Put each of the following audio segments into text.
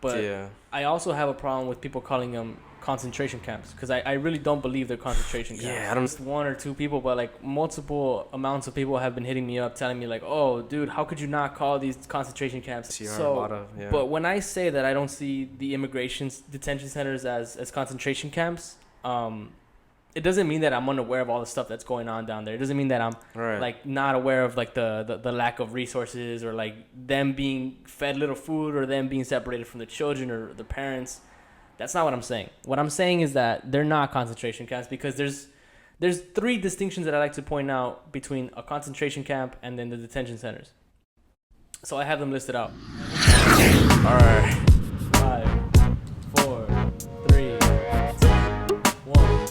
But Yeah. I also have a problem with people calling them concentration camps because I really don't believe they're concentration camps. Yeah, I don't. Just one or two people, but like multiple amounts of people have been hitting me up telling me like, oh, dude, how could you not call these concentration camps? See, a So, lot of, yeah. but when I say that I don't see the immigration detention centers as concentration camps, it doesn't mean that I'm unaware of all the stuff that's going on down there. It doesn't mean that I'm Right. like not aware of like the lack of resources or like them being fed little food or them being separated from the children or the parents. That's not what I'm saying. What I'm saying is that they're not concentration camps because there's three distinctions that I like to point out between a concentration camp and then the detention centers. So I have them listed out. All right. 5, 4, 3, 2, 1.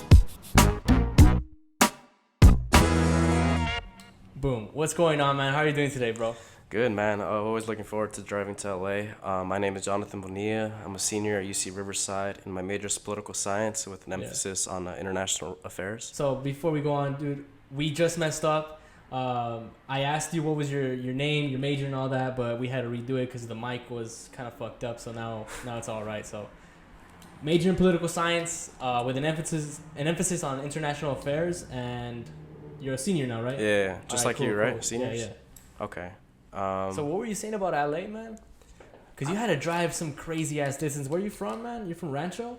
Boom. What's going on, man? How are you doing today, bro? Good, man. Always looking forward to driving to LA. My name is Jonathan Bonilla. I'm a senior at UC Riverside, and my major is political science with an emphasis on international affairs. So before we go on, dude, we just messed up. I asked you what was your name, your major, and all that, but we had to redo it because the mic was kind of fucked up. So now it's all right. So major in political science with an emphasis on international affairs, and you're a senior now, right? Yeah, just All like cool, you, right? cool. Seniors? Yeah. Okay. So what were you saying about LA, man? Because you had to drive some crazy ass distance. Where are you from, man? You're from Rancho?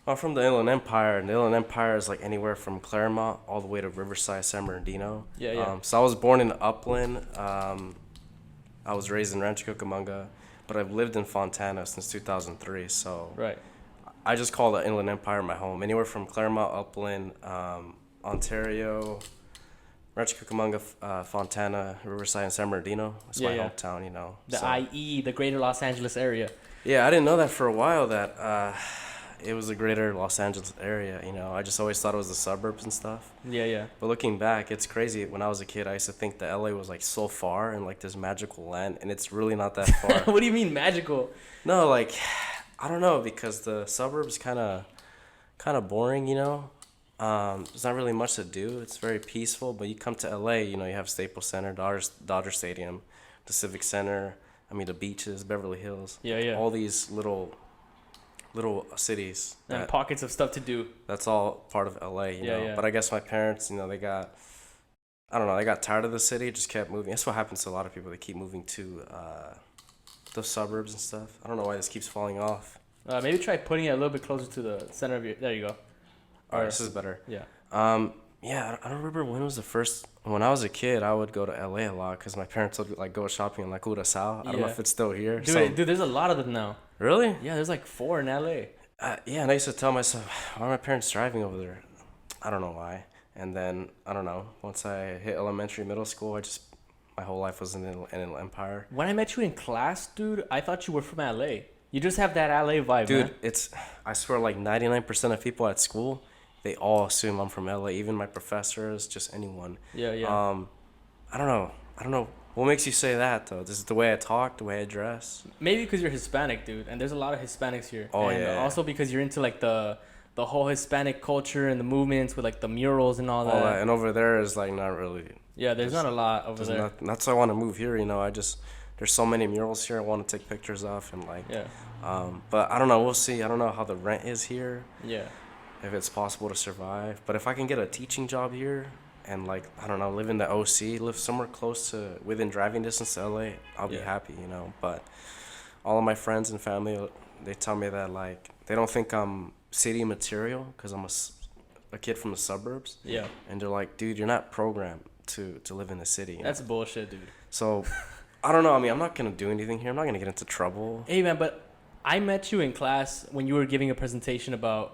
I'm from the Inland Empire, and the Inland Empire is like anywhere from Claremont all the way to Riverside, San Bernardino. Yeah. So I was born in Upland. I was raised in Rancho Cucamonga, but I've lived in Fontana since 2003. So Right. I just call the Inland Empire my home. Anywhere from Claremont, Upland, Ontario, Rancho Cucamonga, Fontana, Riverside, and San Bernardino. That's my hometown, you know. The so. IE, the Greater Los Angeles area. Yeah, I didn't know that for a while that it was the Greater Los Angeles area. You know, I just always thought it was the suburbs and stuff. Yeah. But looking back, it's crazy. When I was a kid, I used to think that LA was like so far and like this magical land, and it's really not that far. What do you mean magical? No, like I don't know, because the suburbs kind of boring, you know. There's not really much to do. It's very peaceful, but you come to LA, you know, you have Staples Center, Dodger Stadium, the Civic Center, the beaches, Beverly Hills. Yeah. All these little cities. And pockets of stuff to do. That's all part of LA, you know. Yeah. But I guess my parents, you know, they got tired of the city, just kept moving. That's what happens to a lot of people. They keep moving to the suburbs and stuff. I don't know why this keeps falling off. Maybe try putting it a little bit closer to the center of your... There you go. All right, this is better. Yeah. Yeah, I don't remember when was the first. When I was a kid, I would go to LA a lot because my parents would like go shopping in like Curaçao. I don't know if it's still here. Dude, there's a lot of them now. Really? Yeah, there's like 4 in LA. Yeah, and I used to tell myself, why are my parents driving over there? I don't know why. And then I don't know. Once I hit elementary, middle school, my whole life was in an empire. When I met you in class, dude, I thought you were from LA. You just have that LA vibe, dude. Man. I swear, like 99% of people at school, they all assume I'm from LA. Even my professors, just anyone. Yeah. I don't know. What makes you say that though? This is the way I talk, the way I dress. Maybe because you're Hispanic, dude, and there's a lot of Hispanics here. Oh and yeah. Also because you're into like the whole Hispanic culture and the movements with like the murals and all that. And over there is like not really. Yeah, there's not a lot over there. That's why I want to move here. You know, there's so many murals here I want to take pictures of and like. Yeah. But I don't know. We'll see. I don't know how the rent is here. Yeah. If it's possible to survive, but if I can get a teaching job here and like I don't know, live in the OC, live somewhere close to within driving distance to LA, I'll be happy, you know. But all of my friends and family, they tell me that like they don't think I'm city material because I'm a kid from the suburbs. Yeah. And they're like, dude, you're not programmed to live in the city. That's bullshit, dude. So I don't know. I'm not gonna do anything here. I'm not gonna get into trouble. Hey man, but I met you in class when you were giving a presentation about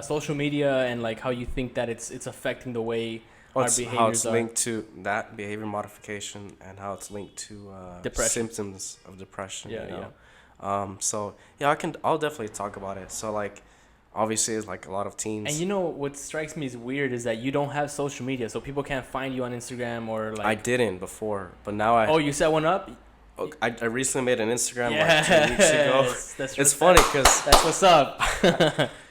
social media and like how you think that it's affecting the way our behaviors how it's are. linked to that behavior modification and how it's linked to symptoms of depression. Yeah, you know? So yeah, I'll definitely talk about it. So like, obviously, it's like a lot of teens. And you know what strikes me as weird is that you don't have social media, so people can't find you on Instagram or like. I didn't before, but now I. Oh, you set one up? I recently made an Instagram like 2 weeks ago. It's funny because that's what's up.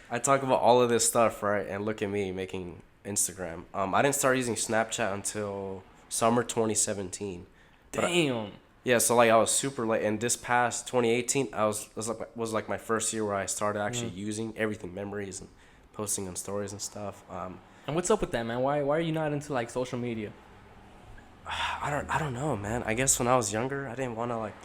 I talk about all of this stuff, right? And look at me making Instagram. I didn't start using Snapchat until summer 2017. Damn. Yeah, so like I was super late, and this past 2018, was like my first year where I started actually using everything, memories and posting on stories and stuff. And what's up with that, man? Why are you not into like social media? I don't know, man. I guess when I was younger, I didn't want to like,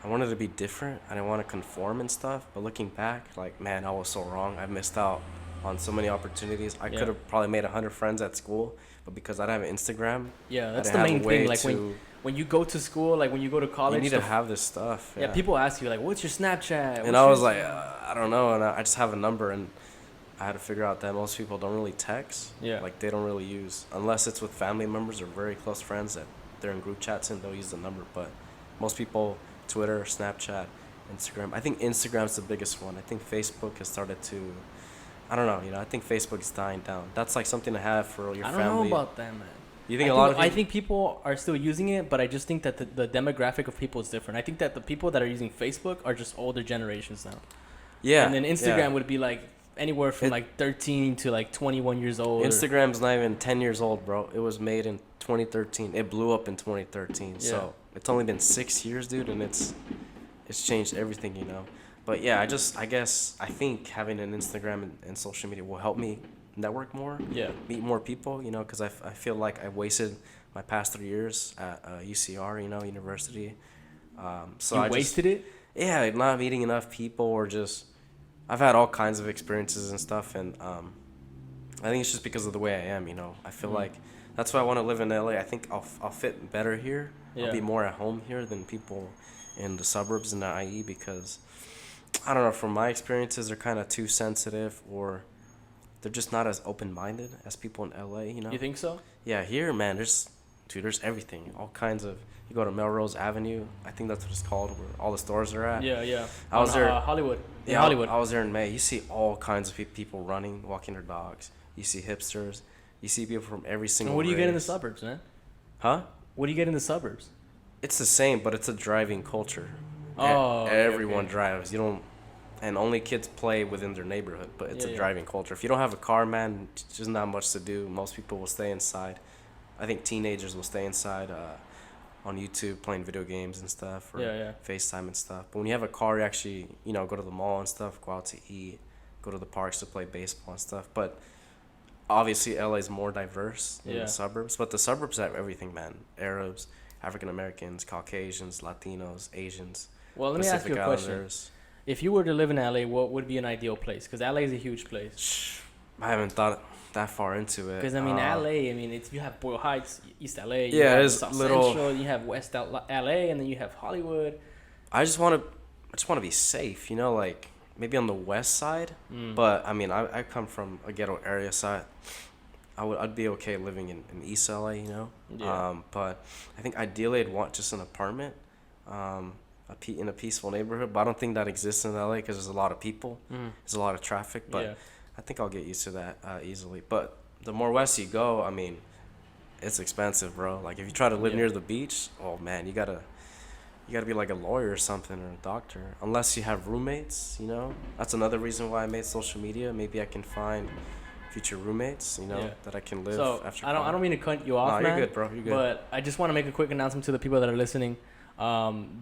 I wanted to be different. I didn't want to conform and stuff. But looking back, like man, I was so wrong. I missed out on so many opportunities. I Yeah. could have probably made 100 friends at school, but because I didn't have Instagram, Yeah, I that's didn't the have main a way thing. Like to. when you go to school, like when you go to college, You need to have this stuff. yeah, people ask you like, "What's your Snapchat?" And I was like, I don't know, and I just have a number, and I had to figure out that most people don't really text. Yeah. Like they don't really use, unless it's with family members or very close friends that they're in group chats and they'll use the number. But most people, Twitter, Snapchat, Instagram. I think Instagram's the biggest one. I think Facebook has started to. I don't know. I think Facebook is dying down. That's like something to have for your family. I don't know about that, man. You think a lot of people? I think people are still using it, but I just think that the demographic of people is different. I think that the people that are using Facebook are just older generations now. Yeah. And then Instagram yeah. would be like anywhere from like 13 to like 21 years old. Instagram's not even 10 years old, bro. It was made in 2013. It blew up in 2013. Yeah. So it's only been 6 years, dude, and it's changed everything, But yeah, I think having an Instagram and social media will help me network more, Yeah. meet more people, because I feel like I wasted my past 3 years at UCR, university. So You I wasted it? Yeah, like not meeting enough people or just I've had all kinds of experiences and stuff, and I think it's just because of the way I am, I feel like that's why I want to live in LA. I think I'll fit better here. Yeah. I'll be more at home here than people in the suburbs in the IE because I don't know, from my experiences they're kind of too sensitive or they're just not as open-minded as people in LA, You think so? Yeah, here, man, there's everything. All kinds of. You go to Melrose Avenue, I think that's what it's called, where all the stores are at. Yeah, yeah. I was there. Hollywood. Yeah, Hollywood. I was there in May. You see all kinds of people running, walking their dogs. You see hipsters. You see people from every single. And what do you get in the race. suburbs, man? Huh? What do you get in the suburbs? It's the same, but it's a driving culture. Oh, Everyone okay. drives. You don't, and only kids play within their neighborhood. But it's Yeah, a yeah. driving culture. If you don't have a car, man, there's not much to do. Most people will stay inside. I think teenagers will stay inside on YouTube playing video games and stuff, or Yeah. FaceTime and stuff. But when you have a car, you actually, go to the mall and stuff, go out to eat, go to the parks to play baseball and stuff. But obviously, LA is more diverse than Yeah. the suburbs. But the suburbs have everything, man. Arabs, African Americans, Caucasians, Latinos, Asians. Well, let me ask you a question. Islanders. If you were to live in LA, what would be an ideal place? Because LA is a huge place. I haven't thought that far into it. Because LA, it's you have Boyle Heights, East LA. You Yeah, have it's South little- Central, you have West LA, and then you have Hollywood. I just want to be safe, like maybe on the west side. But I come from a ghetto area, so I'd be okay living in East LA, Yeah. But I think ideally I'd want just an apartment, in a peaceful neighborhood. But I don't think that exists in LA because there's a lot of people, there's a lot of traffic. But Yeah. I think I'll get used to that easily. But the more west you go, it's expensive, bro. Like if you try to live Yeah. near the beach, oh man, you gotta be like a lawyer or something or a doctor. Unless you have roommates, That's another reason why I made social media. Maybe I can find future roommates, Yeah. that I can live So after. I don't mean to cut you off, No, man. you're good, bro. You're good. But I just want to make a quick announcement to the people that are listening.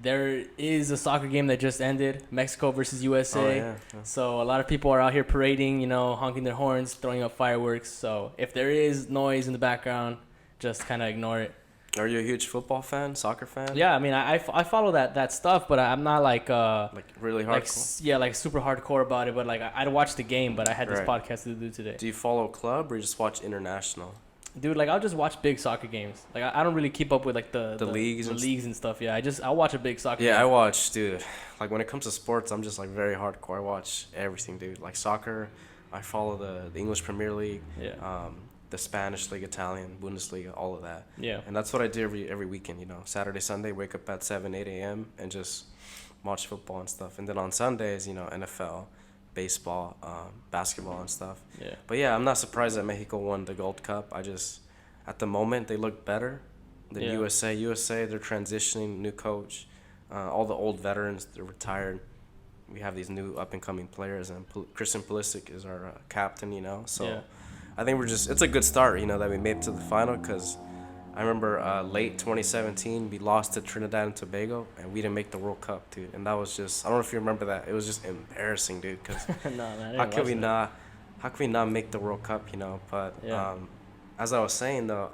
There is a soccer game that just ended, Mexico versus USA. Oh, yeah. So a lot of people are out here parading, honking their horns, throwing up fireworks. So if there is noise in the background, just kind of ignore it. Are you a huge football fan, soccer fan? Yeah, I follow that stuff, but I'm not like really hardcore. like super hardcore about it. But like I'd watch the game, but I had this Right. podcast to do today. Do you follow club or you just watch international? Dude, like I'll just watch big soccer games. Like I don't really keep up with like the leagues and stuff. Yeah, I'll watch a big soccer. Yeah, game. I watch, dude. Like when it comes to sports, I'm just like very hardcore. I watch everything, dude. Like soccer, I follow the English Premier League. Yeah. The Spanish League, Italian, Bundesliga, all of that. Yeah. And that's what I do every weekend, Saturday, Sunday, wake up at 7, 8 a.m. and just watch football and stuff. And then on Sundays, NFL, baseball, basketball and stuff. Yeah. But yeah, I'm not surprised that Mexico won the Gold Cup. At the moment, they look better than Yeah. USA. USA, they're transitioning, new coach. All the old veterans, they're retired. We have these new up-and-coming players, and Christian Pulisic is our captain, So Yeah. I think it's a good start, that we made it to the final because I remember late 2017, we lost to Trinidad and Tobago, and we didn't make the World Cup, dude. And that was just, I don't know if you remember that. It was just embarrassing, dude, because No, man, I how didn't could watch we that. not, how could we not make the World Cup, But Yeah. as I was saying, though,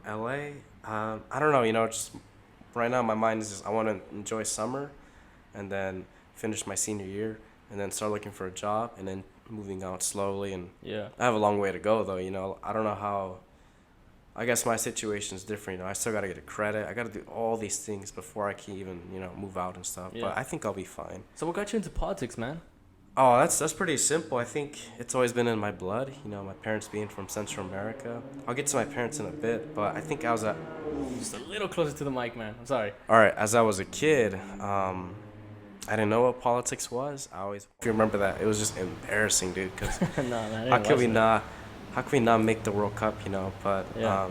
LA, I don't know, just right now my mind is just, I want to enjoy summer and then finish my senior year and then start looking for a job and then moving out slowly. And Yeah. I have a long way to go, though, I don't know how. I guess my situation is different, I still got to get a credit. I got to do all these things before I can even, move out and stuff. Yeah. But I think I'll be fine. So what got you into politics, man? Oh, that's pretty simple. I think it's always been in my blood. My parents being from Central America. I'll get to my parents in a bit, but I think I was at. Just a little closer to the mic, man. I'm sorry. All right, as I was a kid, I didn't know what politics was. If you remember that, it was just embarrassing, dude, because No, man, I didn't how could watch we that. not how can we not make the World Cup, But Yeah.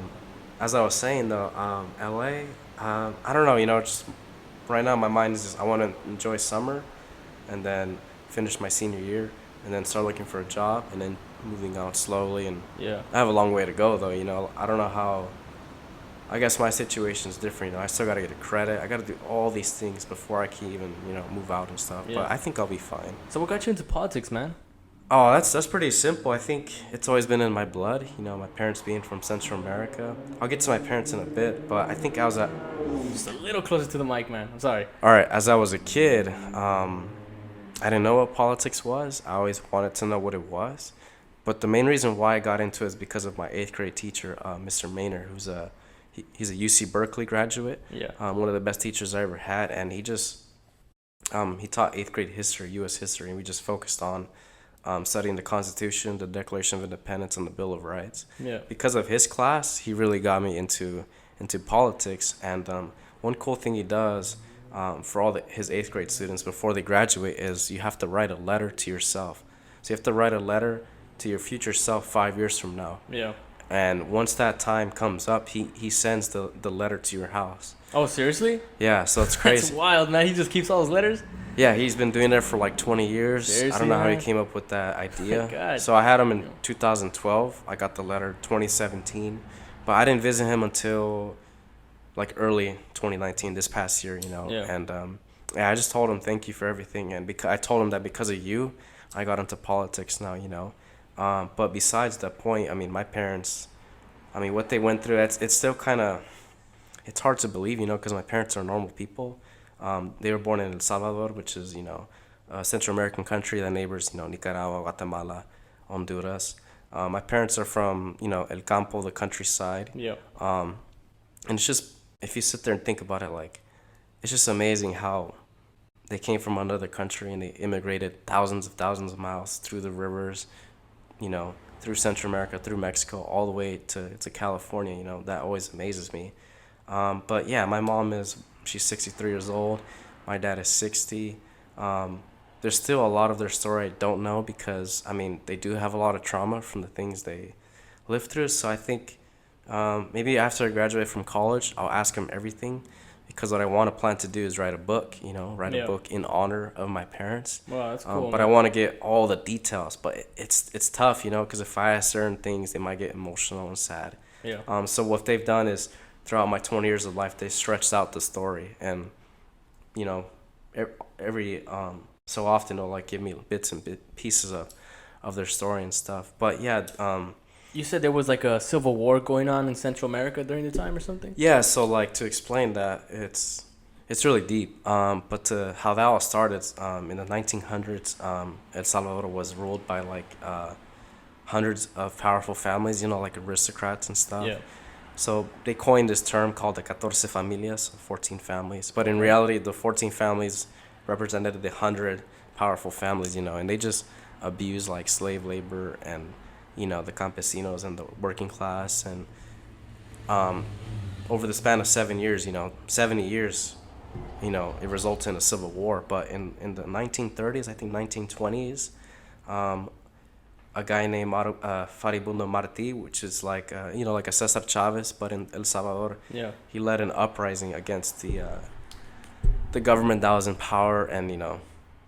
as I was saying, though, LA, I don't know, just right now my mind is just, I want to enjoy summer and then finish my senior year and then start looking for a job and then moving out slowly. And Yeah. I have a long way to go, though, I don't know how. I guess my situation is different, I still got to get a credit. I got to do all these things before I can even, move out and stuff. Yeah. But I think I'll be fine. So what got you into politics, man? Oh, that's pretty simple. I think it's always been in my blood. My parents being from Central America. I'll get to my parents in a bit, but I think I was at. Just a little closer to the mic, man. I'm sorry. All right, as I was a kid, I didn't know what politics was. I always wanted to know what it was, but the main reason why I got into it is because of my 8th grade teacher, Mr. Maynard, he's a UC Berkeley graduate. Yeah. One of the best teachers I ever had, and he taught 8th grade history, U.S. history, and we just focused on. Studying the Constitution, the Declaration of Independence, and the Bill of Rights. Yeah. Because of his class, he really got me into politics. And one cool thing he does for all his 8th grade students before they graduate is you have to write a letter to yourself. So you have to write a letter to your future self 5 years from now. Yeah. And once that time comes up, he sends the letter to your house. Oh, seriously? Yeah, so it's That's crazy. wild, man. He just keeps all his letters? Yeah, he's been doing it for like 20 years. Seriously, I don't know how he man? came up with that idea. God. So I had him in 2012. I got the letter 2017. But I didn't visit him until like early 2019, this past year, Yeah. And yeah, I just told him thank you for everything. And I told him that because of you, I got into politics now, But besides that point, my parents, what they went through, it's still kind of, it's hard to believe, because my parents are normal people. They were born in El Salvador, which is, a Central American country that neighbors, Nicaragua, Guatemala, Honduras. My parents are from, El Campo, the countryside. Yeah. And it's just, if you sit there and think about it, like, it's just amazing how they came from another country and they immigrated thousands of miles through the rivers, through Central America, through Mexico, all the way to California. That always amazes me. But yeah, my mom she's 63 years old. My dad is 60. There's still a lot of their story I don't know because, they do have a lot of trauma from the things they lived through. So I think maybe after I graduate from college, I'll ask them everything because what I want to plan to do is write a book, write a book in honor of my parents. Wow, that's cool. But I want to get all the details. But it's tough, because if I ask certain things, they might get emotional and sad. Yeah. So what they've done is, throughout my 20 years of life, they stretched out the story, and every so often they'll like give me bits and pieces of their story and stuff. But yeah, You said there was like a civil war going on in Central America during the time or something? yeah. So like to explain that, it's really deep. But to how that all started, in the 1900s, El Salvador was ruled by like hundreds of powerful families, like aristocrats and stuff. Yeah. So they coined this term called the 14 familias, 14 families. But in reality, the 14 families represented the 100 powerful families, and they just abused like slave labor and, the campesinos and the working class. And over the span of 7 years, 70 years, it resulted in a civil war. But in the 1930s, I think 1920s, a guy named Faribundo Martí, which is like like a Cesar Chavez, but in El Salvador. Yeah. He led an uprising against the government that was in power, and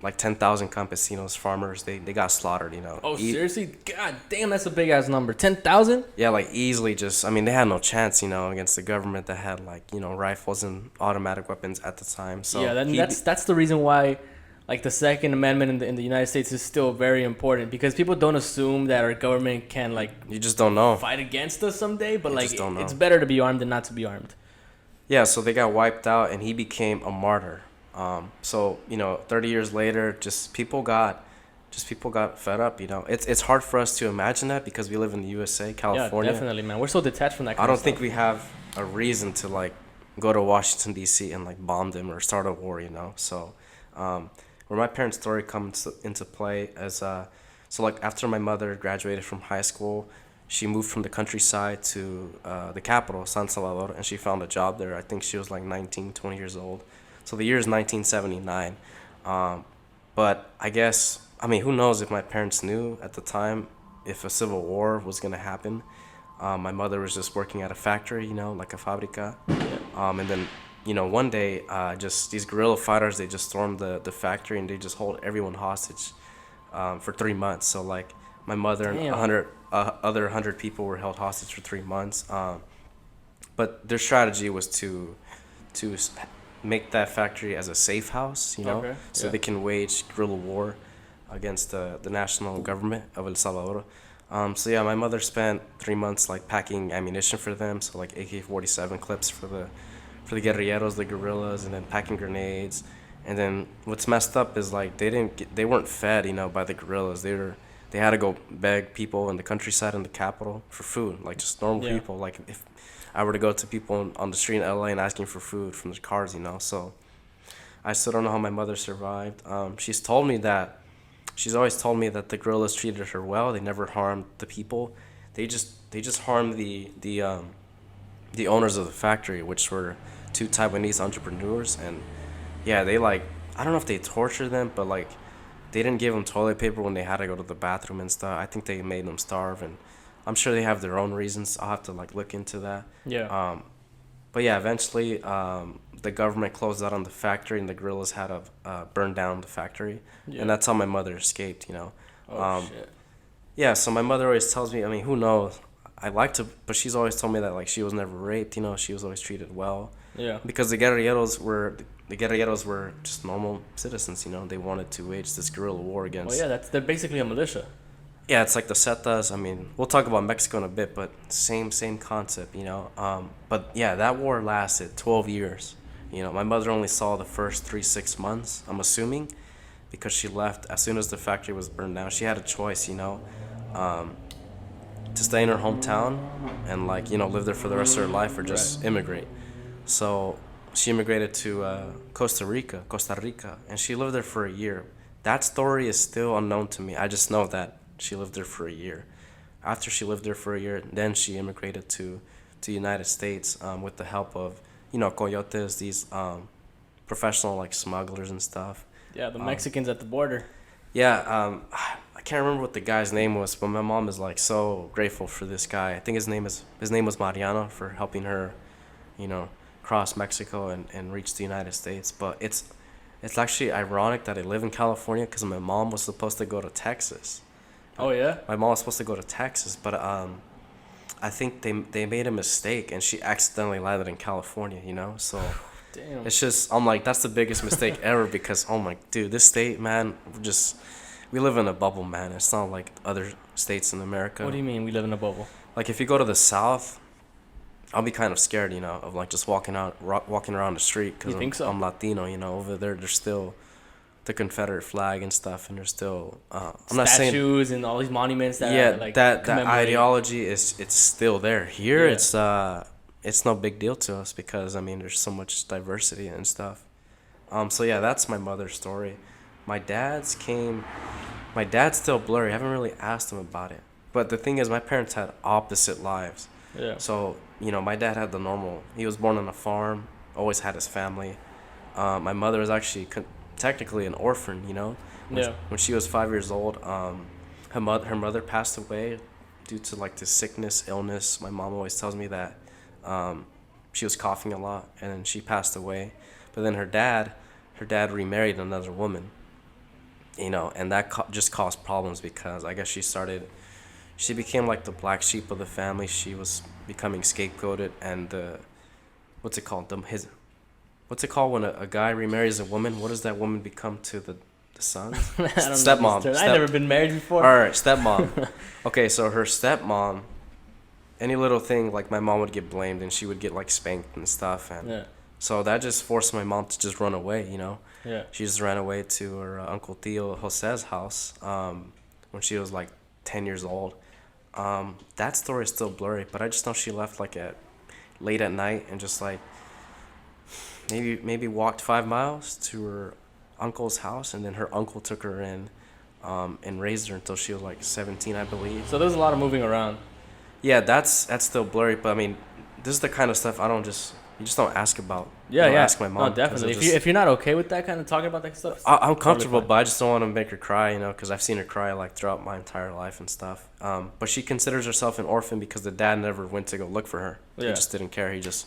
like 10,000 campesinos, farmers, they got slaughtered, you know. Oh, seriously? God damn, that's a big ass number. 10,000? Yeah, like easily just, I mean, they had no chance, you know, against the government that had like, you know, rifles and automatic weapons at the time. So yeah, that's the reason why, like, the Second Amendment in the United States is still very important, because people don't assume that our government can, like, you just don't know. fight against us someday, but You like just don't know. it's better to be armed than not to be armed. Yeah, so they got wiped out, and he became a martyr. So you know, 30 years later, just people got fed up. You know, it's hard for us to imagine that because we live in the USA, California. Yeah, definitely, man. We're so detached from that. I don't think we have a reason to like go to Washington D.C. and like bomb them or start a war. You know, so where my parents' story comes into play as so like after my mother graduated from high school, she moved from the countryside to the capital, San Salvador, and she found a job there. I think she was like 19, 20 years old. So the year is 1979. But I guess, I mean, who knows if my parents knew at the time if a civil war was going to happen. My mother was just working at a factory, you know, like a fábrica. And then, you know, one day, just these guerrilla fighters, they just stormed the factory and they just hold everyone hostage for 3 months. So, like, my mother and 100 people were held hostage for 3 months. But their strategy was to make that factory as a safe house, you know, so they can wage guerrilla war against the national government of El Salvador. So yeah, my mother spent 3 months like packing ammunition for them, so like AK-47 clips for the guerrilleros, the guerrillas, and then packing grenades. And then what's messed up is like they weren't fed, you know, by the guerrillas. They had to go beg people in the countryside and the capital for food, like just normal people. Like if I were to go to people on the street in LA and asking for food from the cars, you know. So I still don't know how my mother survived. She's always told me that the guerrillas treated her well. They never harmed the people. They just harmed the owners of the factory, which were two Taiwanese entrepreneurs. And yeah, they like, I don't know if they tortured them, but like they didn't give them toilet paper when they had to go to the bathroom and stuff. I think they made them starve, and I'm sure they have their own reasons. I'll have to like look into that. Yeah. But yeah, eventually the government closed out on the factory, and the guerrillas had to burn down the factory, and that's how my mother escaped. You know. Shit. Yeah. So my mother always tells me. I mean, who knows? I like to, but she's always told me that like she was never raped. You know, she was always treated well. Yeah. Because the guerrilleros were just normal citizens. You know, they wanted to wage this guerrilla war against. Well, yeah, they're basically a militia. Yeah, it's like the Zetas. I mean, we'll talk about Mexico in a bit, but same concept, you know. But yeah, that war lasted 12 years. You know, my mother only saw the first 6 months, I'm assuming, because she left as soon as the factory was burned down. She had a choice, you know, to stay in her hometown and like, you know, live there for the rest of her life or just immigrate. So she immigrated to Costa Rica, and she lived there for a year. That story is still unknown to me. I just know that she lived there for a year. After she lived there for a year, then she immigrated to the United States with the help of, you know, coyotes, these professional like smugglers and stuff. Yeah, the Mexicans at the border. Yeah, I can't remember what the guy's name was, but my mom is like so grateful for this guy. I think his name was Mariano, for helping her, you know, cross Mexico and reach the United States. But it's actually ironic that I live in California because my mom was supposed to go to Texas. Oh yeah. My mom was supposed to go to Texas, but I think they made a mistake and she accidentally landed in California. You know, so Damn. it's just, I'm like, that's the biggest mistake ever because oh my dude, this state, man, we live in a bubble, man. It's not like other states in America. What do you mean we live in a bubble? Like if you go to the South, I'll be kind of scared, you know, of like just walking around the street because I'm Latino, you know. Over there, there's still the Confederate flag and stuff, and there's still I'm not saying statues and all these monuments that like that ideology it's still there. Here it's no big deal to us because I mean there's so much diversity and stuff. So yeah, that's my mother's story. My dad's still blurry. I haven't really asked him about it. But the thing is, my parents had opposite lives. Yeah. So, you know, my dad had the normal. He was born on a farm, always had his family. My mother was actually technically an orphan, you know. When she was 5 years old, her mother passed away due to like this sickness, illness. My mom always tells me that she was coughing a lot, and then she passed away. But then her dad remarried another woman. you know, and that just caused problems because I guess she became like the black sheep of the family. She was becoming scapegoated, and what's it called? What's it called when a guy remarries a woman? What does that woman become to the son? I don't Stepmom. know. I've never been married before. All right, stepmom. Okay, so her stepmom, any little thing, like my mom would get blamed and she would get like spanked and stuff, and so that just forced my mom to just run away. You know, she just ran away to her Uncle Theo Jose's house when she was like 10 years old. That story is still blurry, but I just know she left like at late at night and just like maybe walked 5 miles to her uncle's house, and then her uncle took her in and raised her until she was like 17, I believe. So there's a lot of moving around. Yeah, that's still blurry, but I mean, this is the kind of stuff you just don't ask about. Yeah, yeah. Ask my mom. No, definitely. If you're not okay with that kind of talking about that stuff, I'm comfortable, but I just don't want to make her cry, you know, because I've seen her cry like throughout my entire life and stuff. But she considers herself an orphan because the dad never went to go look for her. He just didn't care. He just.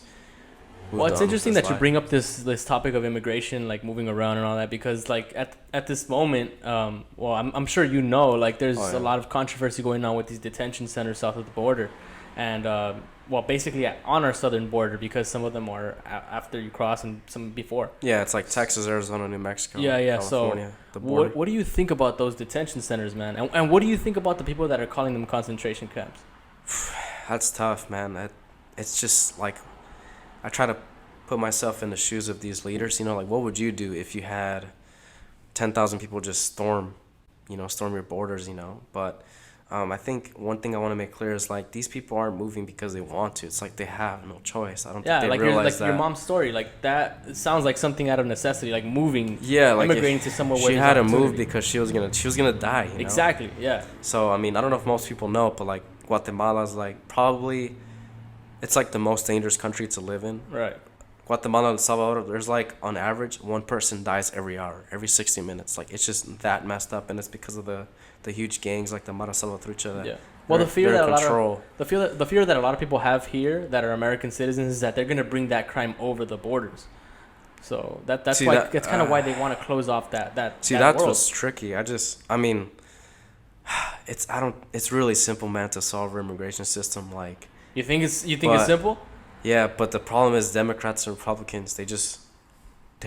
Well, it's interesting that you bring up this topic of immigration, like moving around and all that, because like at this moment, well, I'm sure you know, like there's a lot of controversy going on with these detention centers south of the border, and well, basically on our southern border, because some of them are after you cross and some before. Yeah, it's like Texas, Arizona, New Mexico. Yeah. California, so what do you think about those detention centers, man? And what do you think about the people that are calling them concentration camps? That's tough, man. It's just like, I try to put myself in the shoes of these leaders. You know, like what would you do if you had 10,000 people just storm your borders? You know, but I think one thing I want to make clear is like these people aren't moving because they want to. It's like they have no choice. I don't think they realize that. Your mom's story, like that sounds like something out of necessity, like moving. Yeah, like immigrating to somewhere where she had to move because she was gonna die. You know? Exactly. Yeah. So I mean, I don't know if most people know, but like Guatemala is like probably, it's like the most dangerous country to live in. Right. Guatemala and Salvador, there's like on average one person dies every hour, every 60 minutes. Like it's just that messed up, and it's because of the huge gangs like the Mara Salvatrucha. Yeah. Well, the fear that the fear that a lot of people have here that are American citizens is that they're gonna bring that crime over the borders. So that's kind of why they want to close off that. See, that that's world. what's tricky. I mean, it's really simple, man, to solve our immigration system. Like you think it's simple? Yeah, but the problem is Democrats and Republicans, they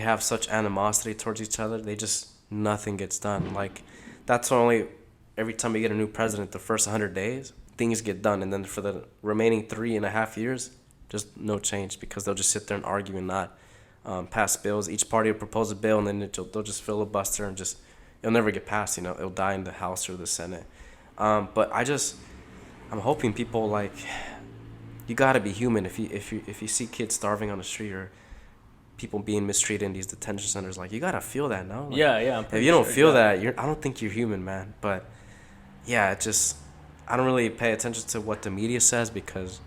have such animosity towards each other. Nothing gets done. Like, that's only every time you get a new president, the first 100 days, things get done. And then for the remaining 3.5 years, just no change because they'll just sit there and argue and not pass bills. Each party will propose a bill, and then they'll just filibuster and it'll never get passed, you know. It'll die in the House or the Senate. But I'm hoping people like, you gotta be human. If you see kids starving on the street or people being mistreated in these detention centers, like you gotta feel that, no? Like, yeah. If you don't feel that, I don't think you're human, man. But yeah, I don't really pay attention to what the media says because,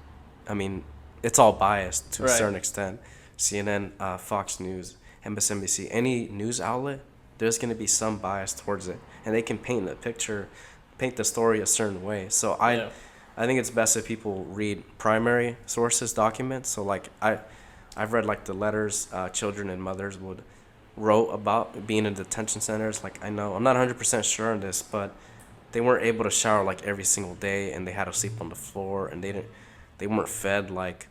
I mean, it's all biased to a certain extent. CNN, Fox News, MSNBC, any news outlet, there's gonna be some bias towards it, and they can paint the story a certain way. So I think it's best if people read primary sources, documents. So like I've read like the letters children and mothers wrote about being in detention centers. Like I'm not 100% sure on this, but they weren't able to shower like every single day, and they had to sleep on the floor, and they weren't fed like,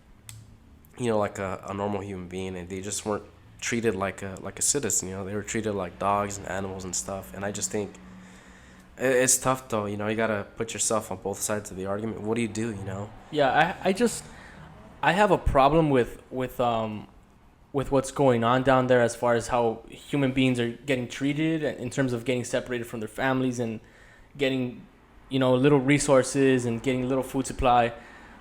you know, like a normal human being, and they just weren't treated like a citizen. You know, they were treated like dogs and animals and stuff. And I just think it's tough though, you know. You gotta put yourself on both sides of the argument. What do you do, you know? Yeah, I have a problem with what's going on down there as far as how human beings are getting treated in terms of getting separated from their families and getting, you know, little resources and getting little food supply.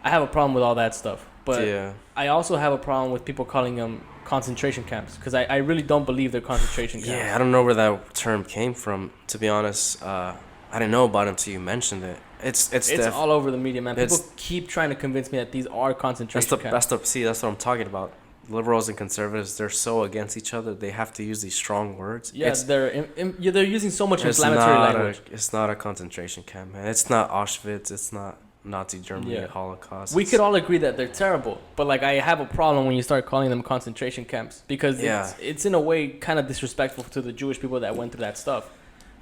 I have a problem with all that stuff. But I also have a problem with people calling them concentration camps because I really don't believe they're concentration camps. Yeah, I don't know where that term came from, to be honest. I didn't know about it until you mentioned it. It's all over the media, man. People keep trying to convince me that these are concentration camps. That's what I'm talking about. Liberals and conservatives, they're so against each other. They have to use these strong words. Yeah, they're using so much inflammatory language. It's not a concentration camp, man. It's not Auschwitz. It's not Nazi Germany, Holocaust. We could all agree that they're terrible, but like I have a problem when you start calling them concentration camps because it's in a way kind of disrespectful to the Jewish people that went through that stuff.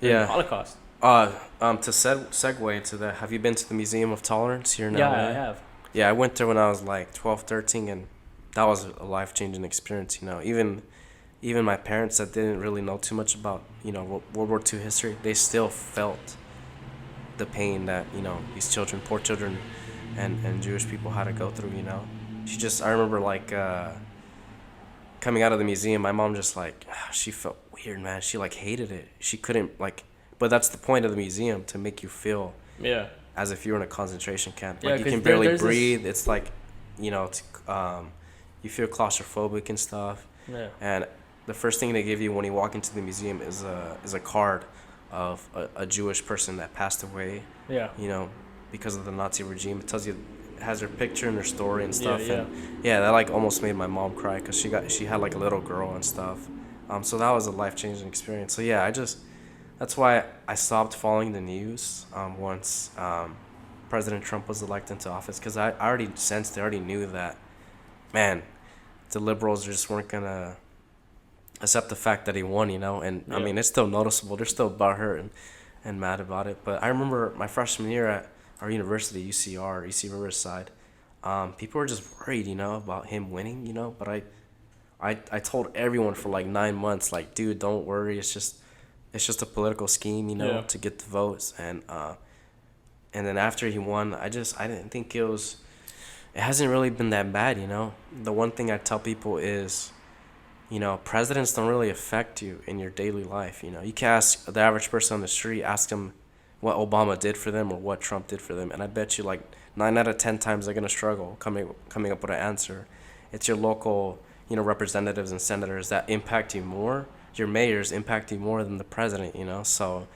during the Yeah. Holocaust. Segue to that, have you been to the Museum of Tolerance here in Yeah, LA? I have. Yeah, I went there when I was like 12, 13, and that was a life-changing experience, you know. Even my parents that didn't really know too much about, you know, World War II history, they still felt the pain that, you know, these children, poor children, and Jewish people had to go through, you know. I remember like coming out of the museum, my mom just like, she felt weird, man. She like hated it. She couldn't like, but that's the point of the museum, to make you feel Yeah. as if you're in a concentration camp. Yeah, Like you 'cause can barely there's breathe. It's like, you know, you feel claustrophobic and stuff. Yeah. And the first thing they give you when you walk into the museum is a card of a Jewish person that passed away. Yeah. You know, because of the Nazi regime. It tells you, it has their picture and their story and stuff. Yeah. And yeah, that like almost made my mom cry because she had like a little girl and stuff. So that was a life changing experience. So yeah, that's why I stopped following the news once President Trump was elected into office, because I already sensed, I already knew that, man, the liberals just weren't gonna accept the fact that he won, you know. And I mean, it's still noticeable. They're still butthurt and mad about it. But I remember my freshman year at our university, UCR, UC Riverside, people were just worried, you know, about him winning, you know. But I told everyone for like 9 months, like, dude, don't worry. It's just a political scheme, you know, to get the votes. And then after he won, I didn't think it hasn't really been that bad, you know. The one thing I tell people is, you know, presidents don't really affect you in your daily life, you know. You can ask the average person on the street, ask them what Obama did for them or what Trump did for them, and I bet you like 9 out of 10 times they're going to struggle coming up with an answer. It's your local, you know, representatives and senators that impact you more. Your mayors impact you more than the president, you know. So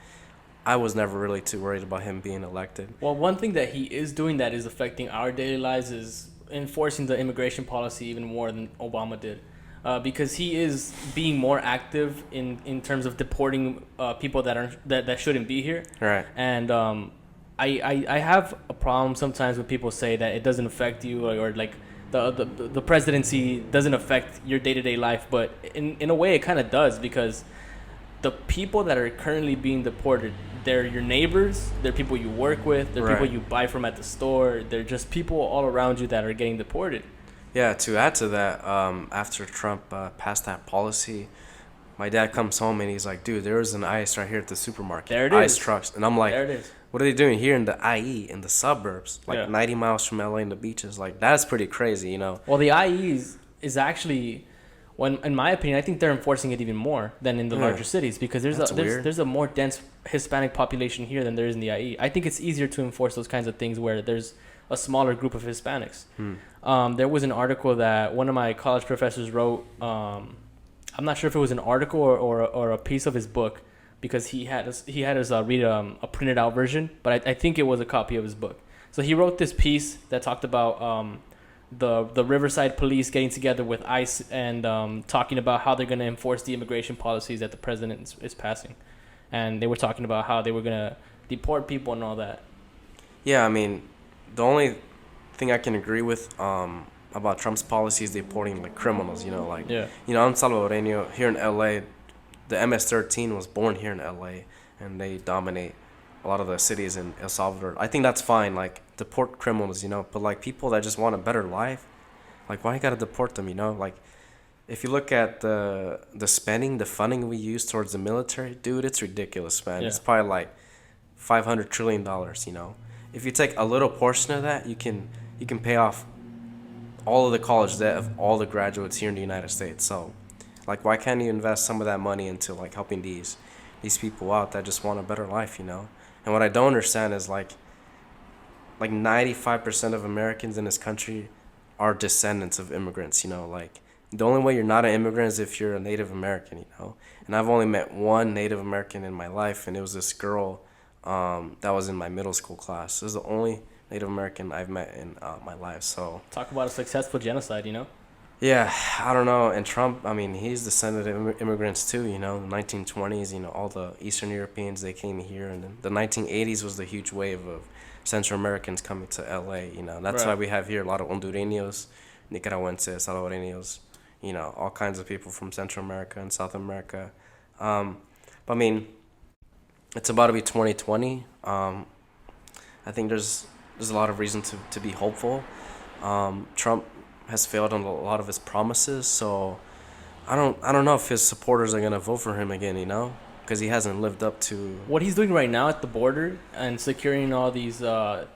I was never really too worried about him being elected. Well, one thing that he is doing that is affecting our daily lives is enforcing the immigration policy even more than Obama did. Because he is being more active in terms of deporting people that shouldn't be here. Right. And I have a problem sometimes when people say that it doesn't affect you, or like the presidency doesn't affect your day-to-day life, but in a way it kind of does, because the people that are currently being deported, they're your neighbors, they're people you work with, they're people you buy from at the store, they're just people all around you that are getting deported. Yeah, to add to that, after Trump passed that policy, my dad comes home and he's like, dude, there's an ICE right here at the supermarket. There it ICE is. trucks. And I'm like, There it is. what are they doing here in the IE, in the suburbs? Like 90 miles from LA in the beaches. Like, that's pretty crazy, you know? Well, the IE is actually, in my opinion, I think they're enforcing it even more than in the larger cities, because there's a more dense Hispanic population here than there is in the IE. I think it's easier to enforce those kinds of things where there's a smaller group of Hispanics. There was an article that one of my college professors wrote. I'm not sure if it was an article or a piece of his book, because he had us read a printed out version, but I think it was a copy of his book. So he wrote this piece that talked about the Riverside police getting together with ICE and talking about how they're going to enforce the immigration policies that the president is passing. And they were talking about how they were going to deport people and all that. Yeah, I mean, the only thing I can agree with about Trump's policy is deporting like criminals, you know, like, you know, I'm Salvadoreño here in LA. The MS-13 was born here in LA, and they dominate a lot of the cities in El Salvador. I think that's fine, like, deport criminals, you know, but like people that just want a better life, like, why you gotta deport them, you know? Like, if you look at the spending, the funding we use towards the military, dude, it's ridiculous, man. It's probably like $500 trillion, you know. If you take a little portion of that, you can pay off all of the college debt of all the graduates here in the United States. So, like, why can't you invest some of that money into like helping these people out that just want a better life, you know? And what I don't understand is like 95% of Americans in this country are descendants of immigrants, you know? Like, the only way you're not an immigrant is if you're a Native American, you know? And I've only met one Native American in my life, and it was this girl that was in my middle school class. This is the only Native American I've met in my life. So talk about a successful genocide, you know? Yeah, I don't know. And Trump, I mean, he's descendant of immigrants too, you know. The 1920s, you know, all the Eastern Europeans, they came here. And then the 1980s was the huge wave of Central Americans coming to LA, you know. That's why we have here a lot of Hondureños, Nicaragüenses, Salvadoreños, you know, all kinds of people from Central America and South America. But I mean, it's about to be 2020. I think there's a lot of reason to be hopeful. Trump has failed on a lot of his promises, so I don't know if his supporters are gonna vote for him again. Because he hasn't lived up to. What he's doing right now at the border and securing all these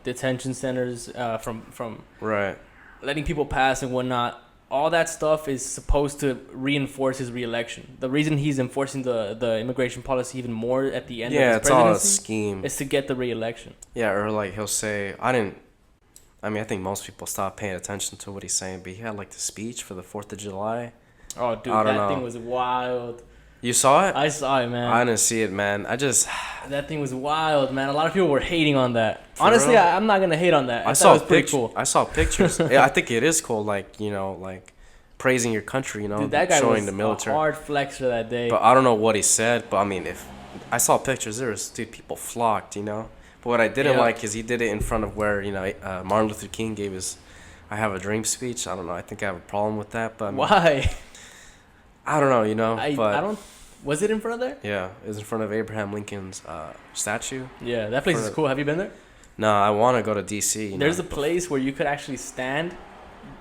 detention centers from Right. letting people pass and whatnot, all that stuff is supposed to reinforce his reelection. The reason he's enforcing the immigration policy even more at the end of his It's all a presidency scheme. is to get the reelection. Yeah, or like he'll say, I think most people stop paying attention to what he's saying, but he had like the speech for the 4th of July. Oh, dude, I don't that know. thing was wild. You saw it? I saw it, man. I didn't see it, man. That thing was wild, man. A lot of people were hating on that. For Honestly, real? I'm not gonna hate on that. I thought saw it was pretty cool. I saw pictures. Yeah, I think it is cool. Like like praising your country. Dude, that guy showing was the military. a hard flexer that day. But I don't know what he said. But I mean, if I saw pictures, people flocked. But what I didn't like is he did it in front of where Martin Luther King gave his "I Have a Dream" speech. I don't know. I think I have a problem with that. But Why? I don't know. But I don't. Was it in front of there? yeah, it was in front of Abraham Lincoln's statue. Yeah, that place is cool. Have you been there? No, I want to go to DC. There's a place where you could actually stand.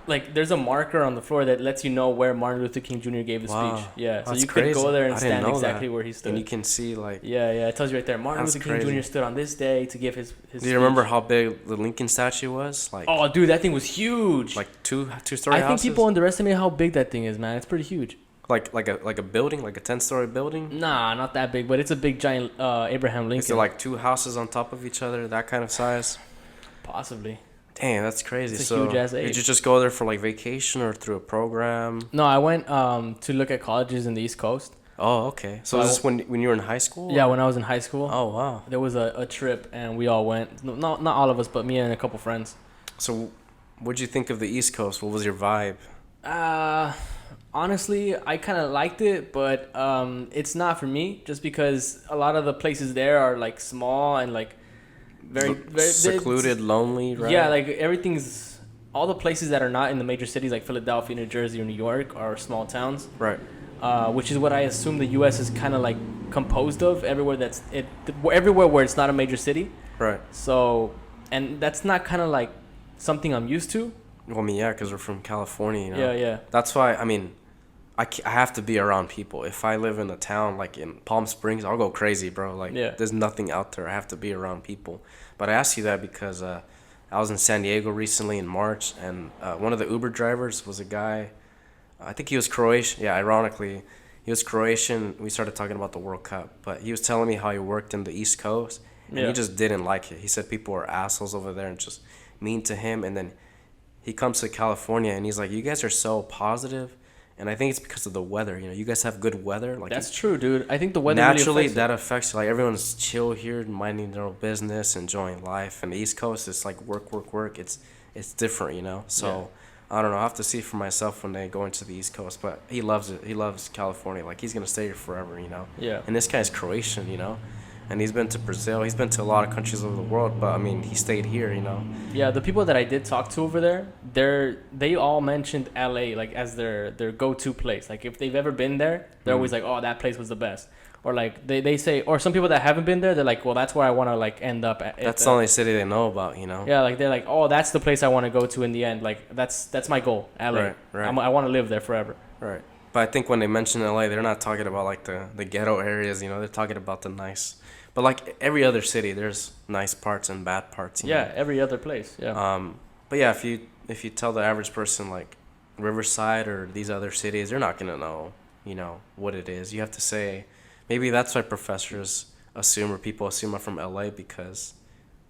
Like, there's a marker on the floor that lets you know where Martin Luther King Jr. gave his Wow, speech. Yeah, so that's you could crazy. go there and I didn't stand know exactly that. where he stood. And you can see like. Yeah, it tells you right there. Martin That's Luther King crazy. Jr. stood on this day to give his Do you speech. remember how big the Lincoln statue was? Like, Oh, dude, that thing was huge. like two-story I houses? think people underestimate how big that thing is, man. It's pretty huge. Like a building, like a 10-story building. Nah, not that big, but it's a big giant Abraham Lincoln. Is it like two houses on top of each other, that kind of size? Possibly. Dang, that's crazy. It's a So huge ass did ape. you just go there for like vacation or through a program? No, I went to look at colleges in the East Coast. Oh, okay. So So is this when you were in high school? Yeah, when I was in high school. Oh, wow. There was a trip and we all went. No, not all of us, but me and a couple friends. So what'd you think of the East Coast? What was your vibe? Honestly, I kind of liked it, but it's not for me. Just because a lot of the places there are like small and like very Secluded, lonely, right? Yeah, like everything's all the places that are not in the major cities like Philadelphia, New Jersey, or New York are small towns. Right. Which is what I assume the U.S. is kind of like composed of. Everywhere where it's not a major city. Right. So, and that's not kind of like something I'm used to. Well, I mean, yeah, because we're from California, Yeah. That's why, I have to be around people. If I live in a town like in Palm Springs, I'll go crazy, bro. Like, there's nothing out there. I have to be around people. But I asked you that because I was in San Diego recently in March, and one of the Uber drivers was a guy. I think he was Croatian. Yeah, ironically, he was Croatian. We started talking about the World Cup, but he was telling me how he worked in the East Coast, and he just didn't like it. He said people were assholes over there and just mean to him. And then he comes to California, and he's like, "You guys are so positive." And I think it's because of the weather. You guys have good weather. Like, That's true, dude. I think the weather naturally really that affects you. Like, everyone's chill here, minding their own business, enjoying life. And the East Coast, it's like work. It's different, So I don't know. I have to see for myself when they go into the East Coast. But he loves it. He loves California. Like, he's gonna stay here forever, Yeah. And this guy's Croatian, and he's been to Brazil. He's been to a lot of countries over the world. But I mean, he stayed here, Yeah, the people that I did talk to over there, they all mentioned LA like as their go-to place. Like if they've ever been there, they're always like, "Oh, that place was the best." Or like they say, or some people that haven't been there, they're like, "Well, that's where I want to like end up at." That's the only city they know about, Yeah, like they're like, "Oh, that's the place I want to go to in the end." Like that's my goal, LA. Right. I want to live there forever. Right. But I think when they mention LA, they're not talking about like the ghetto areas, They're talking about the nice. But like every other city, there's nice parts and bad parts. Yeah, every other place. Yeah. But yeah, if you tell the average person like Riverside or these other cities, they're not gonna know, what it is. You have to say, maybe that's why professors assume or people assume I'm from LA because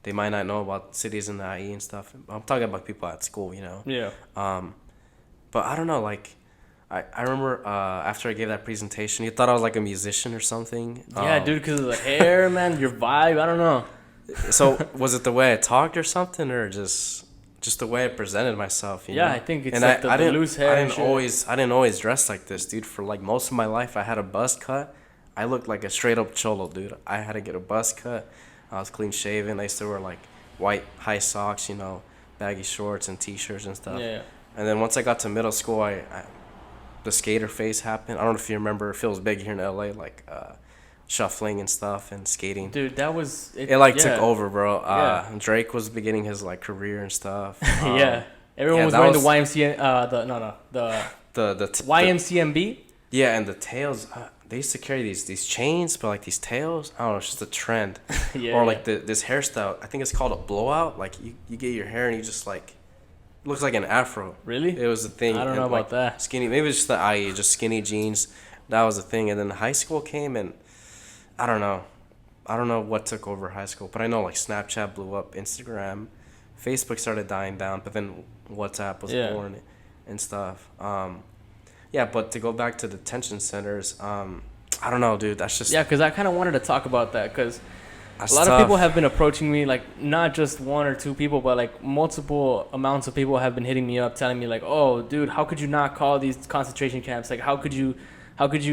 they might not know about cities in the IE and stuff. I'm talking about people at school, Yeah. But I don't know, like. I remember after I gave that presentation, you thought I was like a musician or something. Yeah, dude, because of the hair, man, your vibe. I don't know. So was it the way I talked or something, or just the way I presented myself? You know? I think it's and like the loose hair. I didn't always dress like this, dude. For like most of my life, I had a buzz cut. I looked like a straight up cholo, dude. I had to get a buzz cut. I was clean shaven. I used to wear like white high socks, baggy shorts and t-shirts and stuff. Yeah. And then once I got to middle school, I the skater phase happened. I don't know if you remember. It feels big here in LA. Like shuffling and stuff and skating. Dude, that was It like yeah. took over, bro. Yeah. Drake was beginning his like career and stuff. Yeah. Everyone yeah, was that wearing was- the YMCA. The the YMCMB. yeah, and the tails. They used to carry these chains, but like these tails. I don't know. It's just a trend. Yeah. Or like this hairstyle. I think it's called a blowout. Like you get your hair and you just like looks like an afro. Really? It was the thing. I don't know and, about like, that. Skinny. Maybe it's just the IE, just skinny jeans. That was the thing. And then high school came, and I don't know. I don't know what took over high school, but I know like Snapchat blew up, Instagram, Facebook started dying down, but then WhatsApp was born and stuff. Yeah, but to go back to detention centers, I don't know, dude. That's just Yeah, because I kind of wanted to talk about that because that's a lot tough. of people have been approaching me, like not just one or two people, but like multiple amounts of people have been hitting me up, telling me like, "Oh, dude, how could you not call these concentration camps? Like, how could you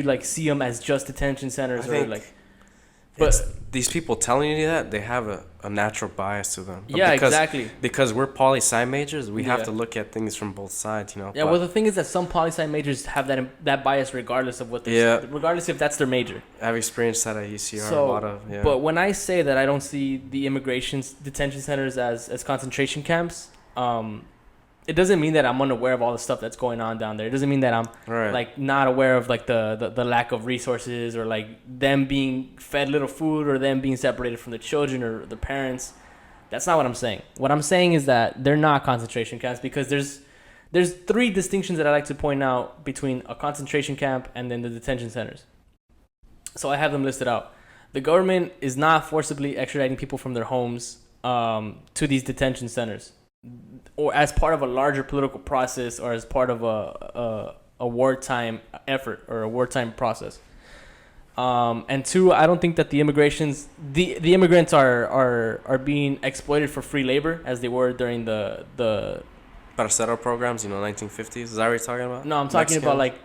like see them as just detention centers I or think like?" But But these people telling you that, they have a natural bias to them. But yeah, because, exactly. Because we're poli-sci majors, we have Yeah. to look at things from both sides, you know. Yeah, But well, the thing is that some poli-sci majors have that bias regardless of what they're regardless if that's their major. I've experienced that at UCR So, a lot of. Yeah. But when I say that I don't see the immigration detention centers as concentration camps, it doesn't mean that I'm unaware of all the stuff that's going on down there. It doesn't mean that I'm Right. like not aware of like the lack of resources or like them being fed little food or them being separated from the children or the parents. That's not what I'm saying. What I'm saying is that they're not concentration camps because there's three distinctions that I like to point out between a concentration camp and then the detention centers. So I have them listed out. The government is not forcibly extraditing people from their homes to these detention centers, or as part of a larger political process, or as part of a wartime effort or a wartime process. And two, I don't think that the immigrants are being exploited for free labor as they were during the Parcero programs, 1950s. Is that what you're talking about? No, I'm talking Mexican? about like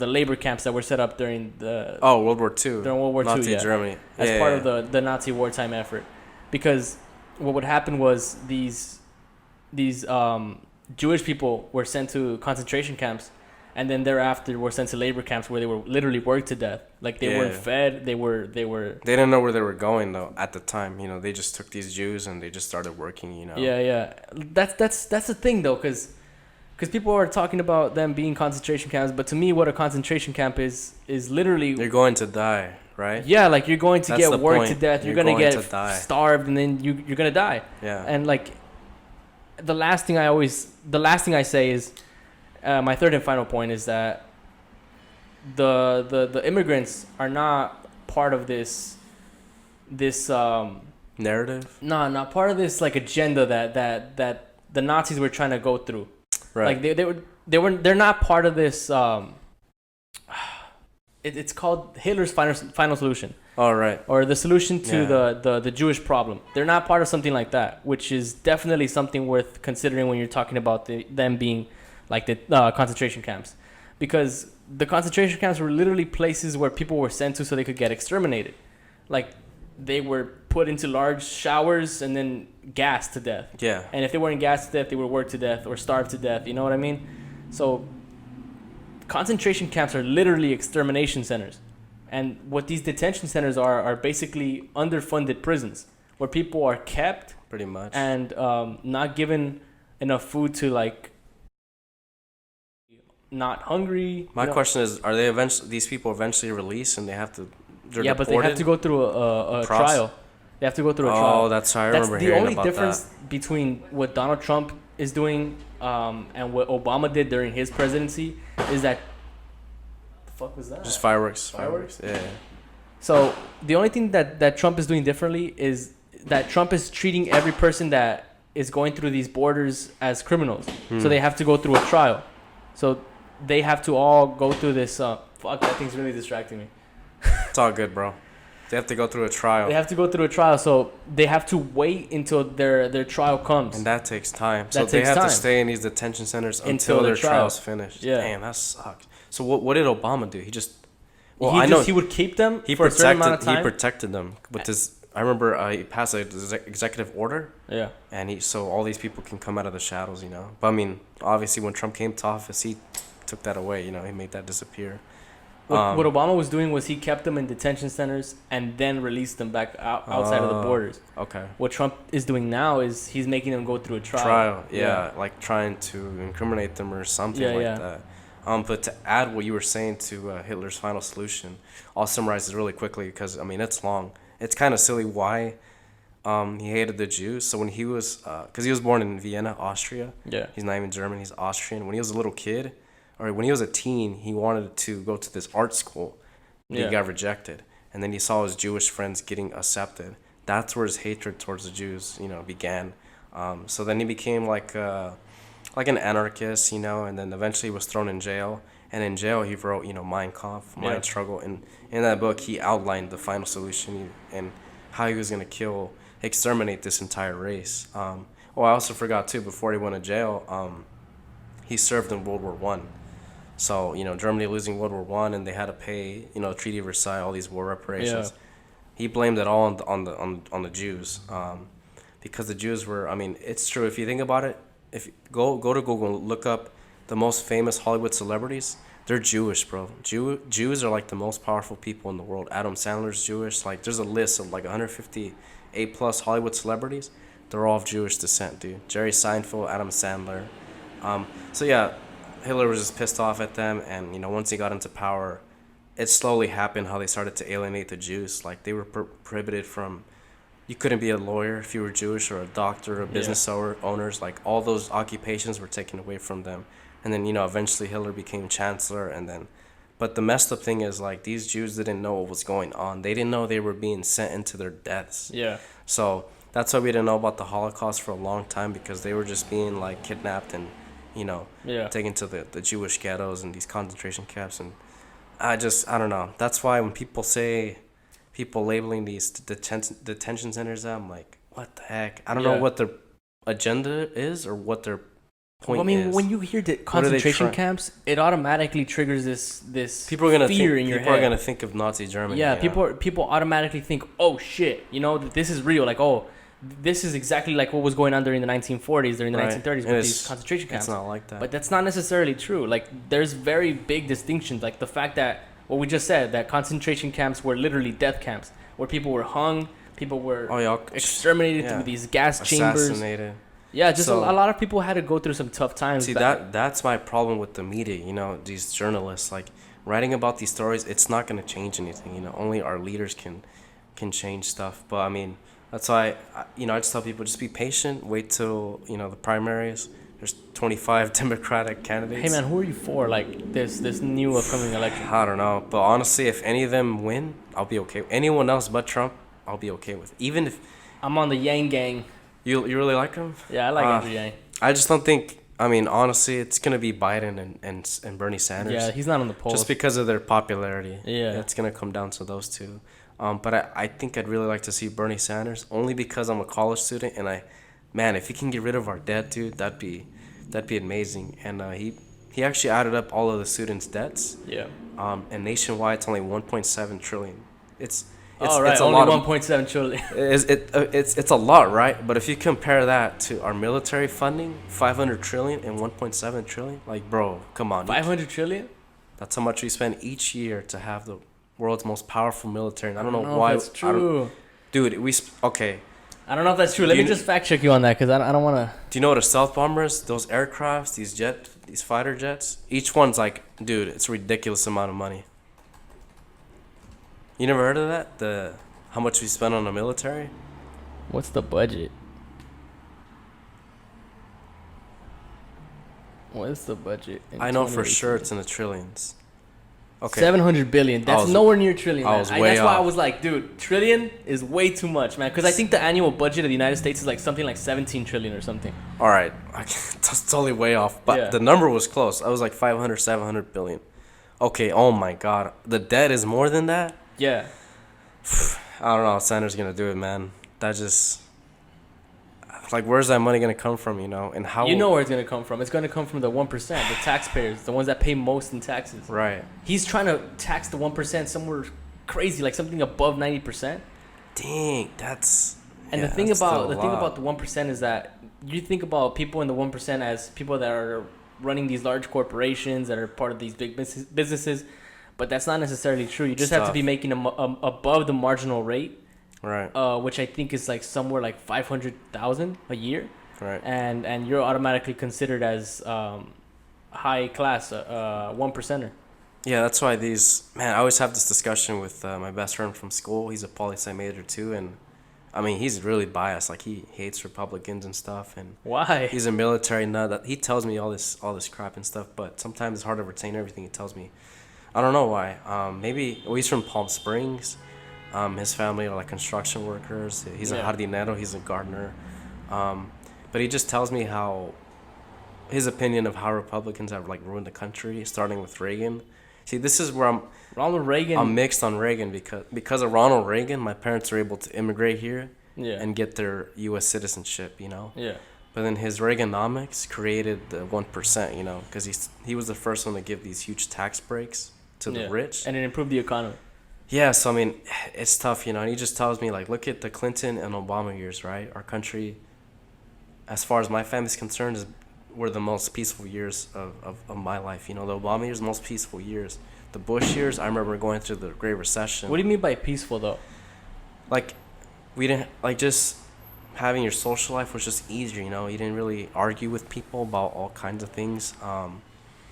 the labor camps that were set up during World War II. during World War II, Nazi yeah, Germany. as part of the Nazi wartime effort, because what would happen was these Jewish people were sent to concentration camps, and then thereafter were sent to labor camps where they were literally worked to death. Like they weren't fed. They were. They didn't know where they were going though at the time. They just took these Jews and they just started working. Yeah. That's the thing though, because people are talking about them being concentration camps, but to me, what a concentration camp is literally You're going to die, right? yeah, like you're going to That's get the worked to point. death. You're gonna going get to die. starved, and then you're gonna die. Yeah. And like the last thing I say is my third and final point is that the immigrants are not part of this narrative. no, not part of this like agenda that the Nazis were trying to go through. Right. Like they're not part of this it's called Hitler's final solution. All right. Or the solution to the Jewish problem. They're not part of something like that, which is definitely something worth considering when you're talking about them being like the concentration camps. Because the concentration camps were literally places where people were sent to so they could get exterminated. Like, they were put into large showers and then gassed to death. Yeah. And if they weren't gassed to death, they were worked to death or starved to death. You know what I mean? So, concentration camps are literally extermination centers. And what these detention centers are basically underfunded prisons where people are kept Pretty much. and not given enough food to like not hungry. My question is, are these people eventually released and they have to? Yeah, but they have to go through a trial. They have to go through a trial. Oh, that's how I remember That's the hearing only about difference that. between what Donald Trump is doing and what Obama did during his presidency is that. The fuck was that? Just fireworks. Fireworks? Yeah. So the only thing that Trump is doing differently is that Trump is treating every person that is going through these borders as criminals. So they have to go through a trial. So they have to all go through this. Fuck, that thing's really distracting me. It's all good, bro. They have to go through a trial. They have to go through a trial, so they have to wait until their trial comes. And that takes time. That So they takes have time. to stay in these detention centers Until until their their trial. trial's finished. Yeah. Damn, that sucks. So what did Obama do? He just... Well, He would keep them he for a certain amount of protected. time. He protected them with this. I remember he passed an executive order, Yeah. and so all these people can come out of the shadows, But I mean, obviously, when Trump came to office, he took that away. He made that disappear. What Obama was doing was he kept them in detention centers and then released them back outside of the borders. Okay. What Trump is doing now is he's making them go through a trial. Like trying to incriminate them or something that. But to add what you were saying to Hitler's final solution, I'll summarize it really quickly because, I mean, it's long. It's kind of silly why he hated the Jews. So when he was, because he was born in Vienna, Austria. Yeah. He's not even German, he's Austrian. When he was a little kid, or when he was a teen, he wanted to go to this art school. But he got rejected. And then he saw his Jewish friends getting accepted. That's where his hatred towards the Jews, began. So then he became like an anarchist, and then eventually was thrown in jail. And in jail, he wrote, Mein Kampf, Mein Struggle. And in that book, he outlined the final solution and how he was going to exterminate this entire race. I also forgot, too, before he went to jail, he served in World War One. So, Germany losing World War One, and they had to pay, Treaty of Versailles, all these war reparations. Yeah. He blamed it all on the Jews, because the Jews were. I mean, it's true if you think about it. If you go to Google and look up the most famous Hollywood celebrities, they're Jewish, bro. Jews are like the most powerful people in the world. Adam Sandler's Jewish. Like, there's a list of like 150 A+ Hollywood celebrities. They're all of Jewish descent, dude. Jerry Seinfeld, Adam Sandler. So yeah. Hitler was just pissed off at them, and once he got into power, it slowly happened how they started to alienate the Jews. Like, they were prohibited from, you couldn't be a lawyer if you were Jewish, or a doctor, or business owners. Like, all those occupations were taken away from them. And then eventually Hitler became chancellor, but the messed up thing is, like, these Jews didn't know what was going on. They didn't know they were being sent into their deaths. Yeah. So that's why we didn't know about the Holocaust for a long time, because they were just being like kidnapped and taken to the Jewish ghettos and these concentration camps. And I don't know. That's why when people labeling these detention centers, I'm like, what the heck? I don't know what their agenda is or what their point is. When you hear concentration camps, it automatically triggers this people are gonna fear in your head. People are going to think of Nazi Germany. Yeah, people automatically think, oh, shit, that this is real. Like, oh, this is exactly like what was going on during the 1940s, during the 1930s with these concentration camps. It's not like that. But that's not necessarily true. Like, there's very big distinctions. Like, the fact that, what we just said, that concentration camps were literally death camps, where people were hung, people were exterminated through these gas chambers. Assassinated. Yeah, a lot of people had to go through some tough times. See, that's my problem with the media, these journalists. Like, writing about these stories, it's not going to change anything. Only our leaders can change stuff. But, I mean, that's why, I just tell people, just be patient. Wait till, the primaries. There's 25 Democratic candidates. Hey, man, who are you for, like, this new upcoming election? I don't know. But honestly, if any of them win, I'll be okay. Anyone else but Trump, I'll be okay with. Even if... I'm on the Yang gang. You really like him? Yeah, I like Andrew Yang. I just don't think... I mean, honestly, it's going to be Biden and Bernie Sanders. Yeah, he's not on the polls. Just because of their popularity. Yeah. It's going to come down to those two. But I think I'd really like to see Bernie Sanders, only because I'm a college student, and if he can get rid of our debt, dude, that'd be amazing. And he actually added up all of the students' debts. Yeah. And nationwide, it's only 1.7 trillion. It's only 1.7 trillion. It's a lot, right? But if you compare that to our military funding, 500 trillion and 1.7 trillion, like, bro, come on. 500 trillion? That's how much we spend each year to have the world's most powerful military. And I don't know why. That's true. Dude, okay. I don't know if that's true. Let me just fact check you on that, because I don't want to. Do you know what a stealth bomber is? Those aircrafts, these fighter jets, each one's like, dude, it's a ridiculous amount of money. You never heard of that? How much we spend on the military? What's the budget? What's the budget? I know for sure it's in the trillions. Okay. 700 billion. That's nowhere near trillion, man. That's why I was like, dude, trillion is way too much, man. Because I think the annual budget of the United States is like something like 17 trillion or something. All right. That's totally way off. But the number was close. I was like 500, 700 billion. Okay, oh my God. The debt is more than that? Yeah. I don't know how Sanders going to do it, man. That just... Like, where's that money going to come from, And how... You know where it's going to come from. It's going to come from the 1%, the taxpayers, the ones that pay most in taxes. Right. He's trying to tax the 1% somewhere crazy, like something above 90%. Dang, that's... And the thing about the 1% is that you think about people in the 1% as people that are running these large corporations that are part of these big businesses. but that's not necessarily true. You just It's have to be tough. making above the marginal rate, Right. which I think is like somewhere like 500,000 a year, Right. and you're automatically considered as high class, one percenter. Yeah, that's why I always have this discussion with my best friend from school. He's a poli sci major too, and I mean, he's really biased. Like he hates Republicans and stuff, and Why? he's a military nut. He tells me all this crap and stuff, but sometimes it's hard to retain everything he tells me. I don't know why. Maybe he's from Palm Springs. His family are like construction workers. He's a Yeah. jardinero. He's a gardener. But he just tells me how his opinion of how Republicans have like ruined the country, starting with Reagan. See, this is where Ronald Reagan. I'm mixed on Reagan because of Ronald Reagan. My parents were able to immigrate here Yeah. and get their U.S. citizenship. Yeah. But then his Reaganomics created the 1%. Because he was the first one to give these huge tax breaks to the Yeah. rich. And it improved the economy. Yeah, so I mean, it's tough, and he just tells me, like, look at the Clinton and Obama years, right? Our country, as far as my family's concerned, were the most peaceful years of my life. The Obama years, the most peaceful years. The Bush years, I remember going through the Great Recession. What do you mean by peaceful, though? Like, we didn't, like, just having your social life was just easier, You didn't really argue with people about all kinds of things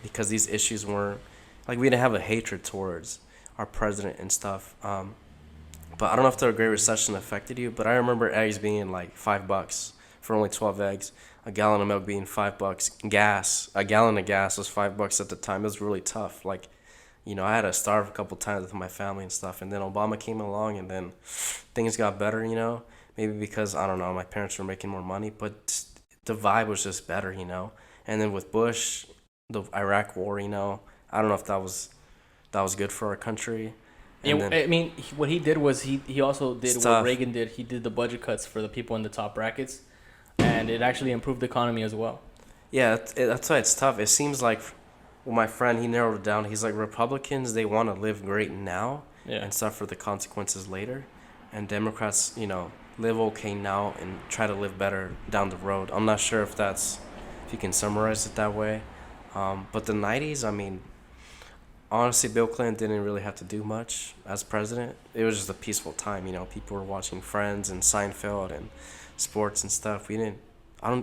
because these issues weren't, like, we didn't have a hatred towards our president and stuff. But I don't know if the Great Recession affected you, but I remember eggs being like $5 for only 12 eggs, a gallon of milk being $5, a gallon of gas was $5 at the time. It was really tough. Like, I had to starve a couple times with my family and stuff, and then Obama came along, and then things got better. Maybe because I don't know, my parents were making more money, but the vibe was just better. And then with Bush, the Iraq War, I don't know if that was good for our country. And Yeah, then, I mean, what he did was he also did It's what tough. Reagan did. He did the budget cuts for the people in the top brackets, and it actually improved the economy as well. yeah, that's why it's tough. It seems like, well, my friend, he narrowed it down. He's like, Republicans, they want to live great now Yeah. and suffer the consequences later. And Democrats, live okay now and try to live better down the road. I'm not sure if you can summarize it that way. But the 90s, I mean, honestly, Bill Clinton didn't really have to do much as president. It was just a peaceful time. People were watching Friends and Seinfeld and sports and stuff. We didn't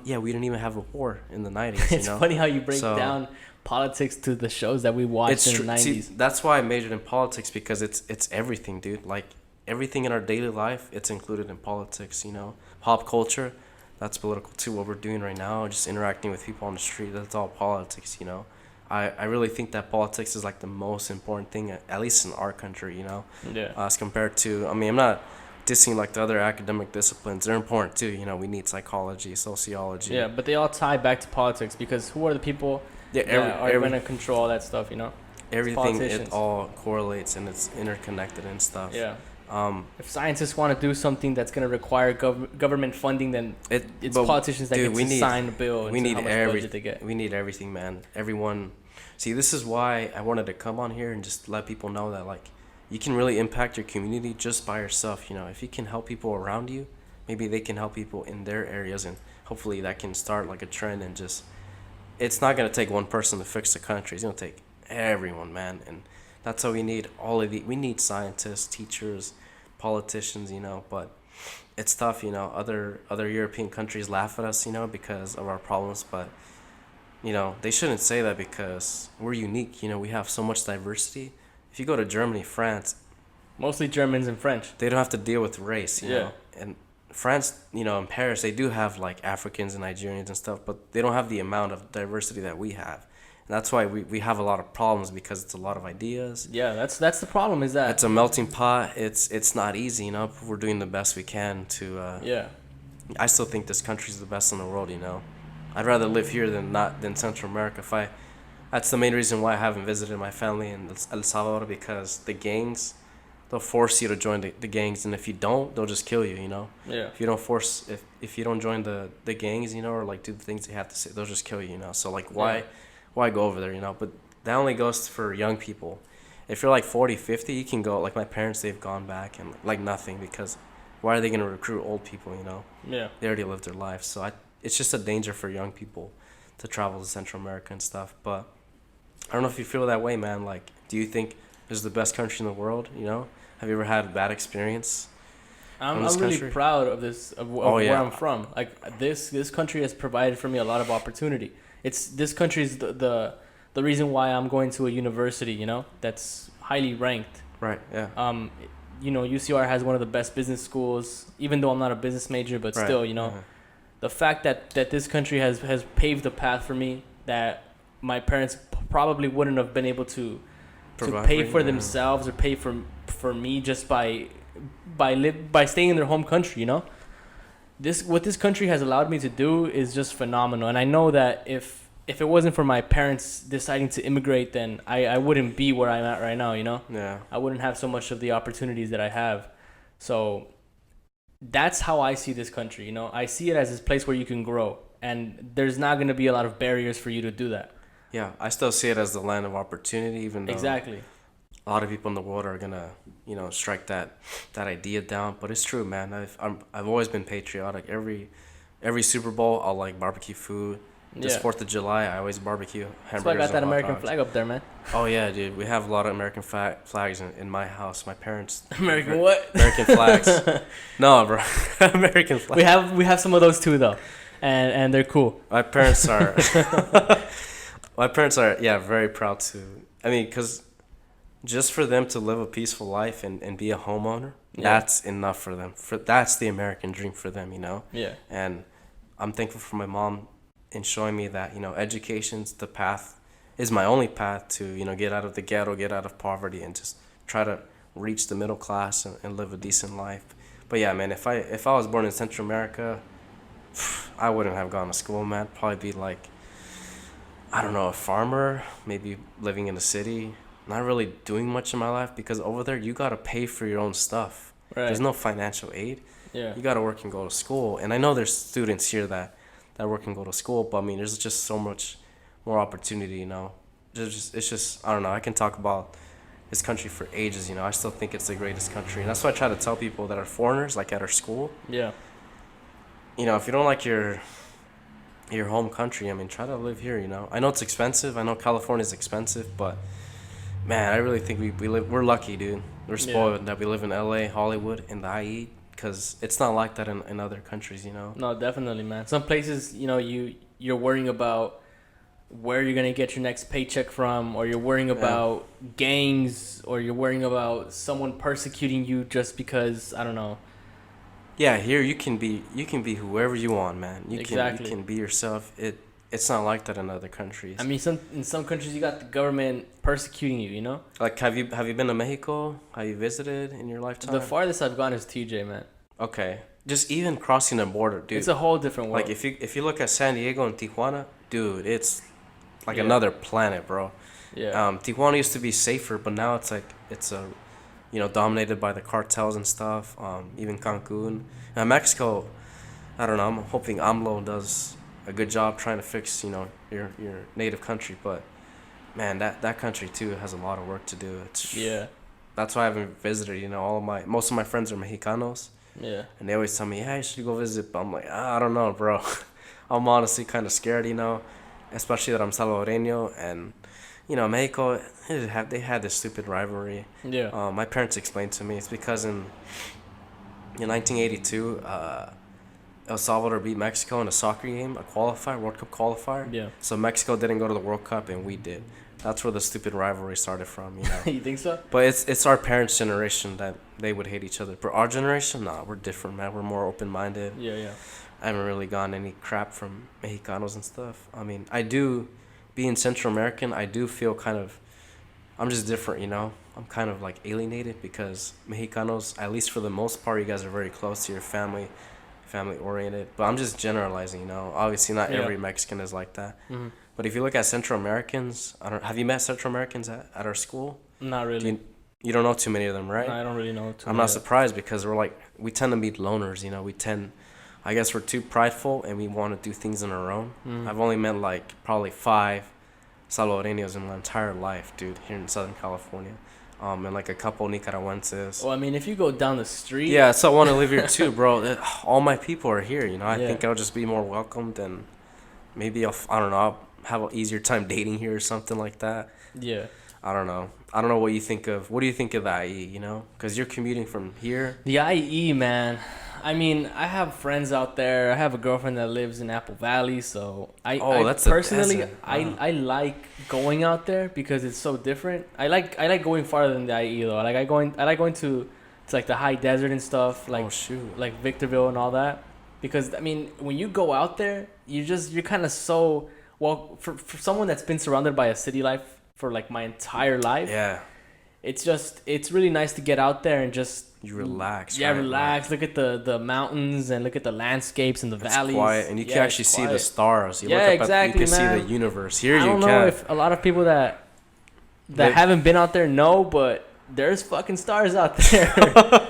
even have a war in the 90s. It's funny how you break So- down politics to the shows that we watched in the 90s. See, that's why I majored in politics, because it's everything, dude. Like, everything in our daily life, it's included in politics. Pop culture, that's political too. What we're doing right now, just interacting with people on the street, that's all politics. I really think that politics is like the most important thing, at least in our country. Yeah. As compared to, I mean, I'm not dissing like the other academic disciplines. They're important too. We need psychology, sociology. Yeah, but they all tie back to politics because who are the people that are going to control all that stuff, Everything, politicians. it all correlates and it's interconnected and stuff. Yeah. If scientists want to do something that's going to require government funding, then it's politicians that get to sign the bill and how much budget they get. We need everything, man. Everyone. See, this is why I wanted to come on here and just let people know that, like, you can really impact your community just by yourself. If you can help people around you, maybe they can help people in their areas, and hopefully that can start like a trend. And just, it's not gonna take one person to fix the country. It's gonna take everyone, man. And that's how we need we need scientists, teachers, politicians, but it's tough. Other European countries laugh at us, because of our problems, but they shouldn't say that, because we're unique. We have so much diversity. If you go to Germany, France, Mostly Germans and French. they don't have to deal with race, you Yeah. know. And France, in Paris, they do have like Africans and Nigerians and stuff, but they don't have the amount of diversity that we have. And that's why we have a lot of problems, because it's a lot of ideas. Yeah, that's the problem. Is that It's a melting pot. It's not easy, We're doing the best we can to. yeah. I still think this country's the best in the world, I'd rather live here than Central America. That's the main reason why I haven't visited my family in El Salvador, because the gangs, they'll force you to join the gangs, and if you don't, they'll just kill you, Yeah. If you don't if you don't join the gangs, or like do the things they have to say, they'll just kill you, So like why go over there, But that only goes for young people. If you're like 40, 50, you can go. Like my parents, they've gone back and like nothing, because why are they gonna recruit old people, Yeah. They already lived their life. So it's just a danger for young people to travel to Central America and stuff. But I don't know if you feel that way, man. Like, do you think is the best country in the world. You know, have you ever had a bad experience? I'm this really country? proud of this of where I'm from. Like this country has provided for me a lot of opportunity. It's this country is the reason why I'm going to a university. You know, that's highly ranked. Right. Yeah. You know, UCR has one of the best business schools. Even though I'm not a business major, but Right. still, you know, the fact that this country has paved the path for me that my parents probably wouldn't have been able to pay for themselves or pay for me just by staying in their home country. You know, what this country has allowed me to do is just phenomenal. And I know that if it wasn't for my parents deciding to immigrate, then I wouldn't be where I'm at right now. You know, Yeah. I wouldn't have so much of the opportunities that I have. So that's how I see this country. You know, I see it as this place where you can grow, and there's not going to be a lot of barriers for you to do that. Yeah. I still see it as the land of opportunity, even though Exactly. a lot of people in the world are gonna, you know, strike that idea down. But it's true, man. I've always been patriotic. Every Super Bowl, I'll like barbecue food. This Yeah. 4th of July, I always barbecue hamburgers. That's why I got that and hot American dogs. flag up there, man. Oh yeah, dude. We have a lot of American flags in my house. My parents. American what? American flags. No, bro. American flags. We have some of those too, though, and they're cool. My parents are. My parents are, yeah, very proud to. I mean, because just for them to live a peaceful life and be a homeowner, that's enough for them. That's the American dream for them, you know. Yeah. And I'm thankful for my mom in showing me that, you know, education's the path, is my only path to, you know, get out of the ghetto, get out of poverty, and just try to reach the middle class and live a decent life. But yeah, man, if I was born in Central America, I wouldn't have gone to school, man. Probably be like, I don't know, a farmer, maybe living in the city, not really doing much in my life, because over there you gotta pay for your own stuff. Right. There's no financial aid. Yeah. You gotta work and go to school. And I know there's students here that work and go to school, but I mean, there's just so much more opportunity, you know. It's just I don't know. I can talk about this country for ages, you know. I still think it's the greatest country, and that's why I try to tell people that are foreigners, like at our school. Yeah. You know, if you don't like your home country, I mean, try to live here, you know. I know it's expensive. I know California's expensive, but man, I really think we're lucky, dude. We're spoiled that we live in LA, Hollywood, in the IE, because it's not like that in other countries, you know. No, definitely, man. Some places, you know, you're worrying about where you're gonna get your next paycheck from, or you're worrying about gangs, or you're worrying about someone persecuting you just because, I don't know. Yeah, here you can be whoever you want, man. You can be yourself. It's not like that in other countries. I mean, in some countries you got the government persecuting you, you know? Like, have you been to Mexico? Have you visited in your lifetime? The farthest I've gone is TJ, man. Okay. Just even crossing the border, dude. It's a whole different world. Like if you look at San Diego and Tijuana, dude, it's like another planet, bro. Yeah. Tijuana used to be safer, but now it's like you know, dominated by the cartels and stuff. Even Cancun. Mexico, I don't know. I'm hoping AMLO does a good job trying to fix, you know, your native country. But man, that country too has a lot of work to do. That's why I haven't visited. You know, most of my friends are Mexicanos. Yeah. And they always tell me, "Yeah, you should go visit." But I'm like, I don't know, bro. I'm honestly kind of scared, you know, especially that I'm Salvadoreño, and you know, Mexico, they had this stupid rivalry. Yeah. My parents explained to me it's because in 1982, El Salvador beat Mexico in a soccer game, a qualifier, World Cup qualifier. Yeah. So Mexico didn't go to the World Cup and we did. That's where the stupid rivalry started from, you know. You think so? But it's our parents' generation that they would hate each other. But our generation, nah, we're different, man. We're more open-minded. Yeah. I haven't really gotten any crap from Mexicanos and stuff. I mean, being Central American, I do feel I'm just different, you know. I'm kind of like alienated because Mexicanos, at least for the most part, you guys are very close to your family oriented. But I'm just generalizing, you know. Obviously, not every Mexican is like that. Mm-hmm. But if you look at Central Americans, have you met Central Americans at our school? Not really. You don't know too many of them, right? No, I don't really know too many. I'm not surprised because we tend to be loners, you know. I guess we're too prideful and we want to do things on our own. Mm. I've only met like probably 5 Salvadoreños in my entire life, dude, here in Southern California. And like a couple Nicaraguenses. Well, I mean, if you go down the street. Yeah, so I want to live here too, bro. All my people are here, you know. I think I'll just be more welcomed, and maybe I'll have an easier time dating here or something like that. Yeah. I don't know. I don't know what you think of. What do you think of the IE? You know, because you're commuting from here. The IE, man. I mean, I have friends out there. I have a girlfriend that lives in Apple Valley, so That's personally, a desert. I like going out there because it's so different. I like going farther than the IE though. I like going to like the high desert and stuff, like Oh shoot. like Victorville and all that. Because I mean, when you go out there, you're kind of so well for someone that's been surrounded by a city life for like my entire life. Yeah. It's really nice to get out there and just You relax. yeah, right? relax. Look at the mountains and look at the landscapes and the It's valleys. quiet, and you can actually see the quiet. stars. You Yeah, look up exactly, you can man. see the universe. Here I you don't can. know if a lot of people that They- haven't been out there know, but there's fucking stars out there.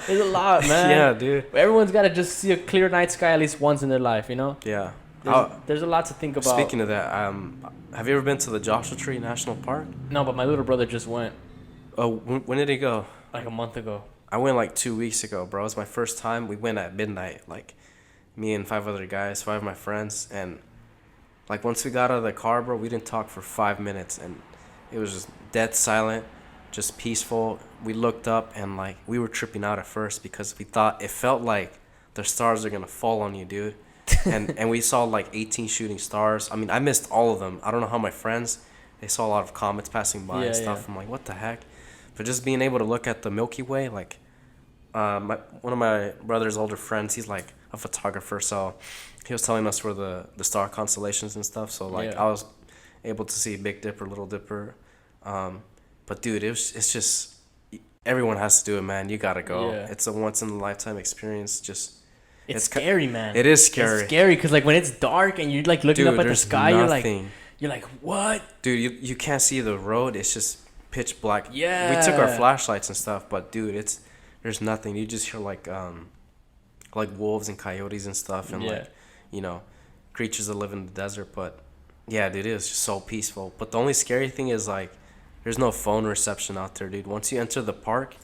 There's a lot, man. Yeah, dude. Everyone's got to just see a clear night sky at least once in their life, you know? Yeah. There's a lot to think about. Speaking of that, have you ever been to the Joshua Tree National Park? No, but my little brother just went Oh, when did he go? like a month ago. I went like 2 weeks ago, bro. It was my first time. We went at midnight, like me and 5 other guys, 5 of my friends, and like once we got out of the car, bro, we didn't talk for 5 minutes, and it was just dead silent, just peaceful. We looked up and like we were tripping out at first because we thought it felt like the stars are gonna fall on you, dude. and we saw like 18 shooting stars. I mean, I missed all of them. I don't know how my friends, they saw a lot of comets passing by and stuff. Yeah. I'm like, what the heck? But just being able to look at the Milky Way, like one of my brother's older friends, he's like a photographer, so he was telling us where the star constellations and stuff. So like Yeah. I was able to see Big Dipper, Little Dipper. But dude, it's just everyone has to do it, man. You gotta go. Yeah. It's a once in a lifetime experience. Just It's ki- scary, man. it is scary. It's scary because like when it's dark and you're like looking Dude, up at the there's sky, nothing. you're like, what? Dude, you can't see the road. It's just pitch black. Yeah. We took our flashlights and stuff, but dude, there's nothing. You just hear like wolves and coyotes and stuff, and Yeah. like creatures that live in the desert. But yeah, dude, it is just so peaceful. But the only scary thing is like there's no phone reception out there, dude. Once you enter the park,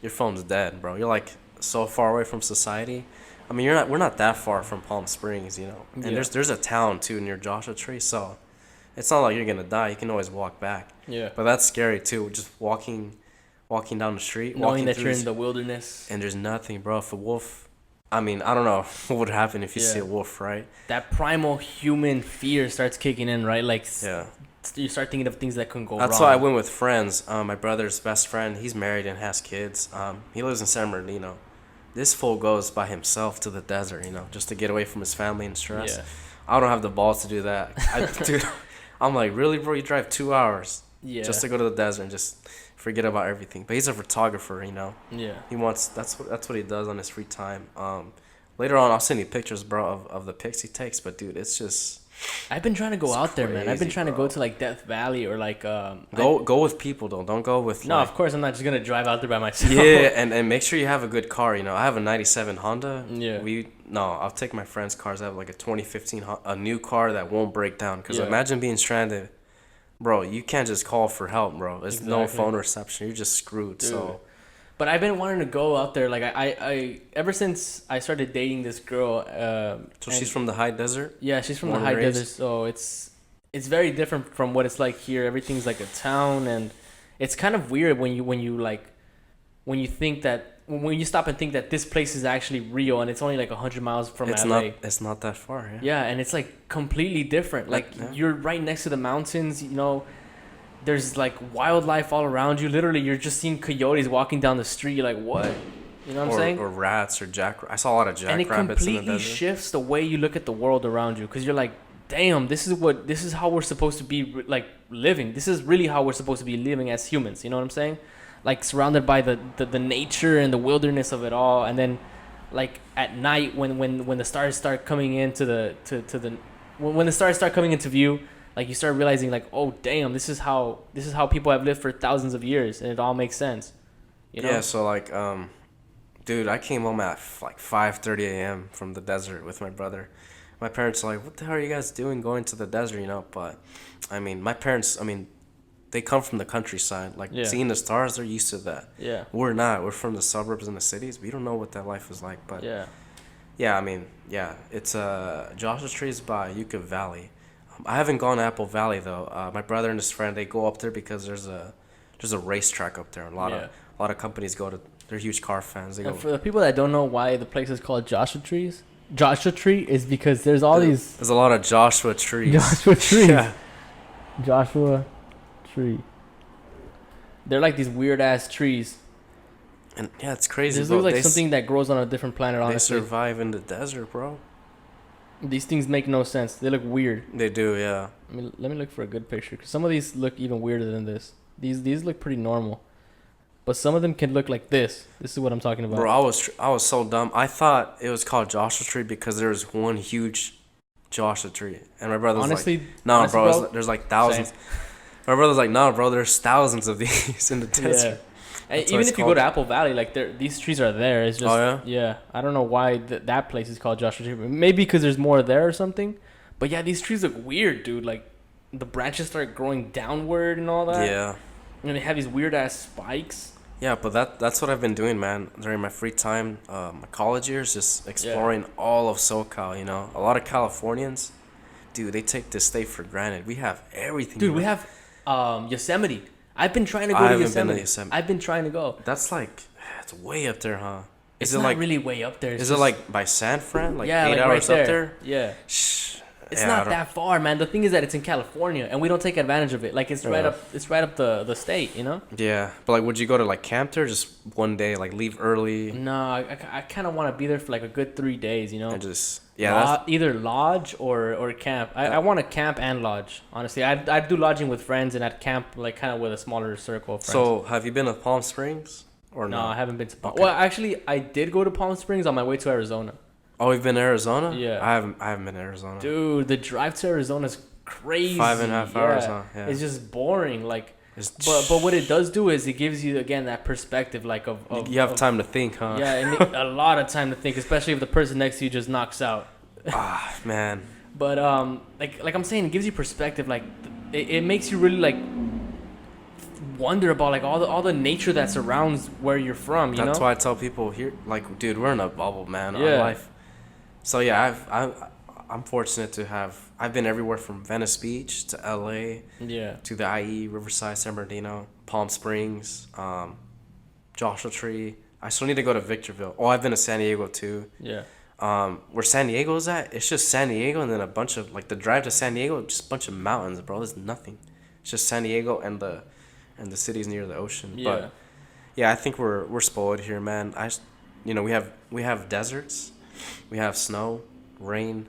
your phone's dead, bro. You're like so far away from society. I mean, we're not that far from Palm Springs, you know. And Yeah. there's a town too near Joshua Tree, so it's not like you're gonna die. You can always walk back. Yeah. But that's scary too. Just walking down the street, Knowing walking that through you're this- in the wilderness, and there's nothing, bro. If a wolf, I mean, I don't know what would happen if you Yeah. see a wolf, right? that primal human fear starts kicking in, right? Like Yeah. you start thinking of things that can go That's wrong. why I went with friends. My brother's best friend, he's married and has kids. He lives in San Bernardino. This fool goes by himself to the desert, just to get away from his family and stress. Yeah. I don't have the balls to do that. Dude, I'm like, really, bro? You drive 2 hours Yeah. just to go to the desert and just forget about everything. But he's a photographer, Yeah. He wants that's what he does on his free time. Later on, I'll send you pictures, bro, of the pics he takes. But dude, it's just I've been trying to go It's out there, man. I've been crazy, trying to bro. go to like Death Valley or like go with people though. Don't go with No, like, of course I'm not just gonna drive out there by myself. yeah, and make sure you have a good car. I have a '97 Honda. Yeah. I'll take my friend's cars. I have like a 2015 a new car that won't break down. Cause Yeah. imagine being stranded, bro. You can't just call for help, bro. There's no Exactly. phone reception. You're just screwed. Dude. So But I've been wanting to go out there. Like I ever since I started dating this girl. so she's from the high desert. Yeah, she's from the Born high and raised? desert, so it's very different from what it's like here. Everything's like a town, and it's kind of weird when you think that when you stop and think that this place is actually real, and it's only like 100 miles from LA. It's not that far. Yeah. Yeah, and it's like completely different. Like Yeah. you're right next to the mountains, There's like wildlife all around you. Literally, you're just seeing coyotes walking down the street. You're like, what? You know what I'm saying? Or rats or I saw a lot of And it jackrabbits in the completely desert. shifts the way you look at the world around you, because you're like, damn, this is how we're supposed to be like living. This is really how we're supposed to be living as humans. You know what I'm saying? Like surrounded by the nature and the wilderness of it all, and then like at night when the stars start coming into when the stars start coming into view, like you start realizing like, oh damn, this is how people have lived for thousands of years, and it all makes sense. Yeah, so like dude, I came home at like 5:30 a.m. from the desert with my brother. My parents are like, what the hell are you guys doing going to the desert, But I mean, my parents, they come from the countryside. Like Yeah. seeing the stars, they're used to that. Yeah. We're not. We're from the suburbs and the cities. We don't know what that life is like, but Yeah. it's Joshua Tree is by Yucca Valley. I haven't gone to Apple Valley though. My brother and his friend, they go up there because there's a there's a racetrack up there. A lot of companies go to. They're huge car fans. They go. And for the people that don't know why the place is called Joshua Tree is because there's all these. There's a lot of Joshua trees. Joshua trees. Yeah. Joshua Tree. They're like these weird ass trees. And yeah, it's crazy. This looks like something that grows on a different planet. Honestly, they survive in the desert, bro. These things make no sense. They look weird. They do, yeah. I mean, let me look for a good picture. 'Cause some of these look even weirder than this. These look pretty normal, but some of them can look like this. This is what I'm talking about. Bro, I was so dumb. I thought it was called Joshua Tree because there was one huge Joshua tree, and my brother's honestly, like, "No, honestly, bro, there's like thousands." Same. My brother's like, "No, bro, there's thousands of these in the desert." Yeah. And even if you go to Apple Valley, like these trees are there. It's just yeah. I don't know why that place is called Joshua Tree. Maybe because there's more there or something. But yeah, these trees look weird, dude. Like the branches start growing downward and all that. Yeah. And they have these weird ass spikes. Yeah, but that's what I've been doing, man. During my free time, my college years, just exploring all of SoCal. You know, a lot of Californians, dude, they take this state for granted. We have everything. Dude, we have Yosemite. I've been trying to go to Yosemite. I've been trying to go. That's like, it's way up there, huh? It's not like really way up there. Is it like by San Fran? Like 8 like hours right up there? Yeah. It's not that far, man. The thing is that it's in California, and we don't take advantage of it. Like it's right up. It's right up the state, you know. Yeah, but like, would you go to like camp there just one day, like leave early? No, I kind of want to be there for like a good 3 days, you know. And just either lodge or camp. I want to camp and lodge. Honestly, I'd do lodging with friends, and I'd camp like kind of with a smaller circle of friends. So have you been to Palm Springs or no? No, I haven't been to Palm. Okay. Well, actually, I did go to Palm Springs on my way to Arizona. Oh, you've been to Arizona? Yeah. I haven't been to Arizona. Dude, the drive to Arizona is crazy. 5.5 hours, huh? Yeah. It's just boring. Like, but what it does do is it gives you again that perspective, like of you have time to think, huh? Yeah, and a lot of time to think, especially if the person next to you just knocks out. Ah, man. But like I'm saying, it gives you perspective. Like, it makes you really like wonder about like all the nature that surrounds where you're from. You know. That's why I tell people here, like, dude, we're in a bubble, man. Our life. So yeah, I'm fortunate to have. I've been everywhere from Venice Beach to LA. Yeah. To the IE, Riverside, San Bernardino, Palm Springs, Joshua Tree. I still need to go to Victorville. Oh, I've been to San Diego too. Yeah. Where San Diego is at, it's just San Diego and then a bunch of like the drive to San Diego, just a bunch of mountains, bro. There's nothing. It's just San Diego and the cities near the ocean. Yeah. But yeah, I think we're spoiled here, man. We have deserts. We have snow, rain,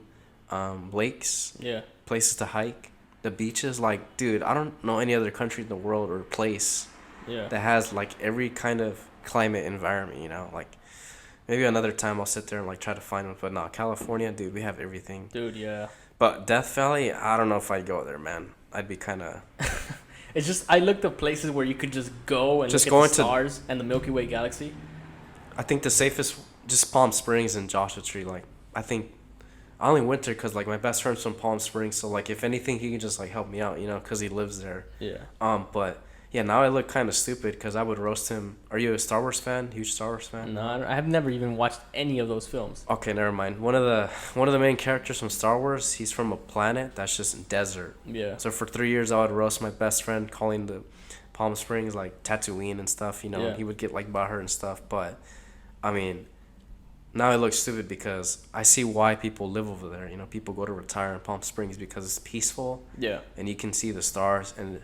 lakes, places to hike, the beaches. Like, dude, I don't know any other country in the world or place that has like every kind of climate environment, you know? Like, maybe another time I'll sit there and like try to find one. But no, California, dude, we have everything. Dude, yeah. But Death Valley, I don't know if I'd go there, man. I'd be kind of... It's just, I looked up places where you could just go and look at the stars and the Milky Way galaxy. I think the safest... Just Palm Springs and Joshua Tree. Like, I think I only went there because like my best friend's from Palm Springs, so like if anything he can just like help me out, you know, because he lives there. Yeah. But yeah, now I look kind of stupid because I would roast him. Are you a Star Wars fan? Huge Star Wars fan? No, I have never even watched any of those films. Okay, never mind. One of the main characters from Star Wars, he's from a planet that's just desert. Yeah. So for 3 years I would roast my best friend, calling the Palm Springs like Tatooine and stuff. You know, Yeah. He would get like butthurt and stuff. But I mean. Now I look stupid because I see why people live over there. You know, people go to retire in Palm Springs because it's peaceful. Yeah. And you can see the stars and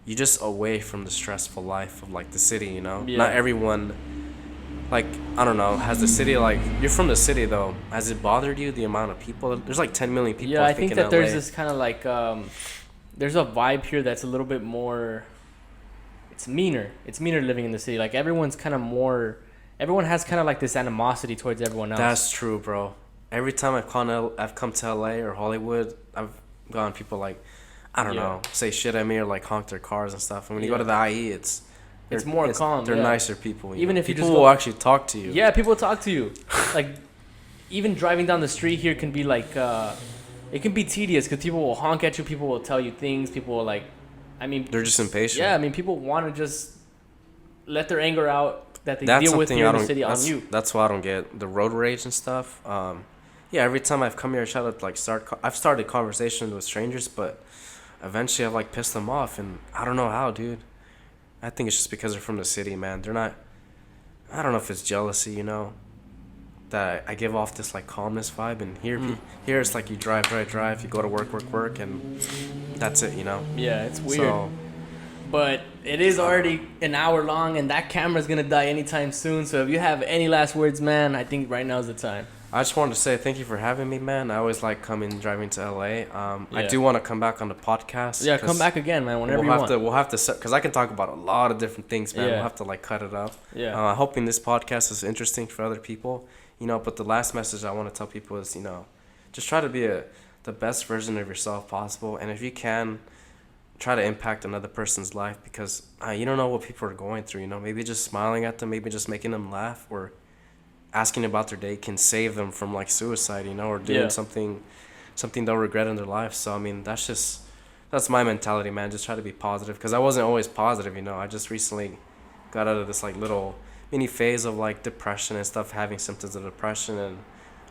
you're just away from the stressful life of like the city, you know? Yeah. Not everyone, like, I don't know, has the city like, you're from the city though. Has it bothered you, the amount of people? There's like 10 million people. Yeah, I think that in there's LA. this kind of like, there's a vibe here that's a little bit more, it's meaner. It's meaner living in the city. Like everyone's kind of more... Everyone has kind of like this animosity towards everyone else. That's true, bro. Every time I've come to LA or Hollywood, I've gone people like, I don't know, say shit at me or like honk their cars and stuff. And when you go to the IE, it's more calm. They're nicer people. Even if people will actually talk to you. Yeah, people talk to you. Like, even driving down the street here can be like, it can be tedious because people will honk at you. People will tell you things. People will like, I mean, they're just impatient. Yeah, I mean, people want to just let their anger out. That they deal with here in the city on you. That's why I don't get the road rage and stuff. Yeah, every time I've come here, I try to like I've started conversations with strangers, but eventually I've like pissed them off, and I don't know how, dude. I think it's just because they're from the city, man. They're not. I don't know if it's jealousy, you know, that I give off this like calmness vibe, and here it's like you drive, you go to work, and that's it, you know. Yeah, it's weird. So, but it is already an hour long, and that camera's gonna die anytime soon. So if you have any last words, man, I think right now is the time. I just wanted to say thank you for having me, man. I always like driving to LA. I do want to come back on the podcast. Yeah, come back again, man. Whenever you want. We'll have to, because I can talk about a lot of different things, man. Yeah. We'll have to like cut it up. Yeah. Hoping this podcast is interesting for other people, you know. But the last message I want to tell people is, you know, just try to be the best version of yourself possible, and if you can, try to impact another person's life, because you don't know what people are going through. You know, maybe just smiling at them, maybe just making them laugh, or asking about their day can save them from like suicide, you know, or doing something they'll regret in their life. So I mean, that's my mentality, man. Just try to be positive, because I wasn't always positive, you know. I just recently got out of this like little mini phase of like depression and stuff, having symptoms of depression, and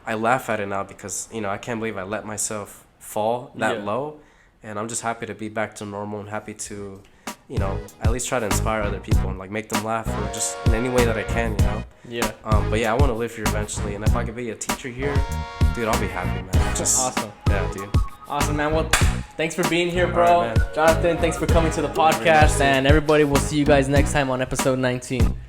I laugh at it now because, you know, I can't believe I let myself fall that low, and I'm just happy to be back to normal and happy to, you know, at least try to inspire other people and like make them laugh, or just in any way that I can, you know. Yeah. But yeah, I want to live here eventually, and if I could be a teacher here, dude, I'll be happy, man. Just awesome. Yeah, dude. Awesome, man. Well, thanks for being here, bro. All right, Jonathan, thanks for coming to the podcast, and everybody, we'll see you guys next time on episode 19.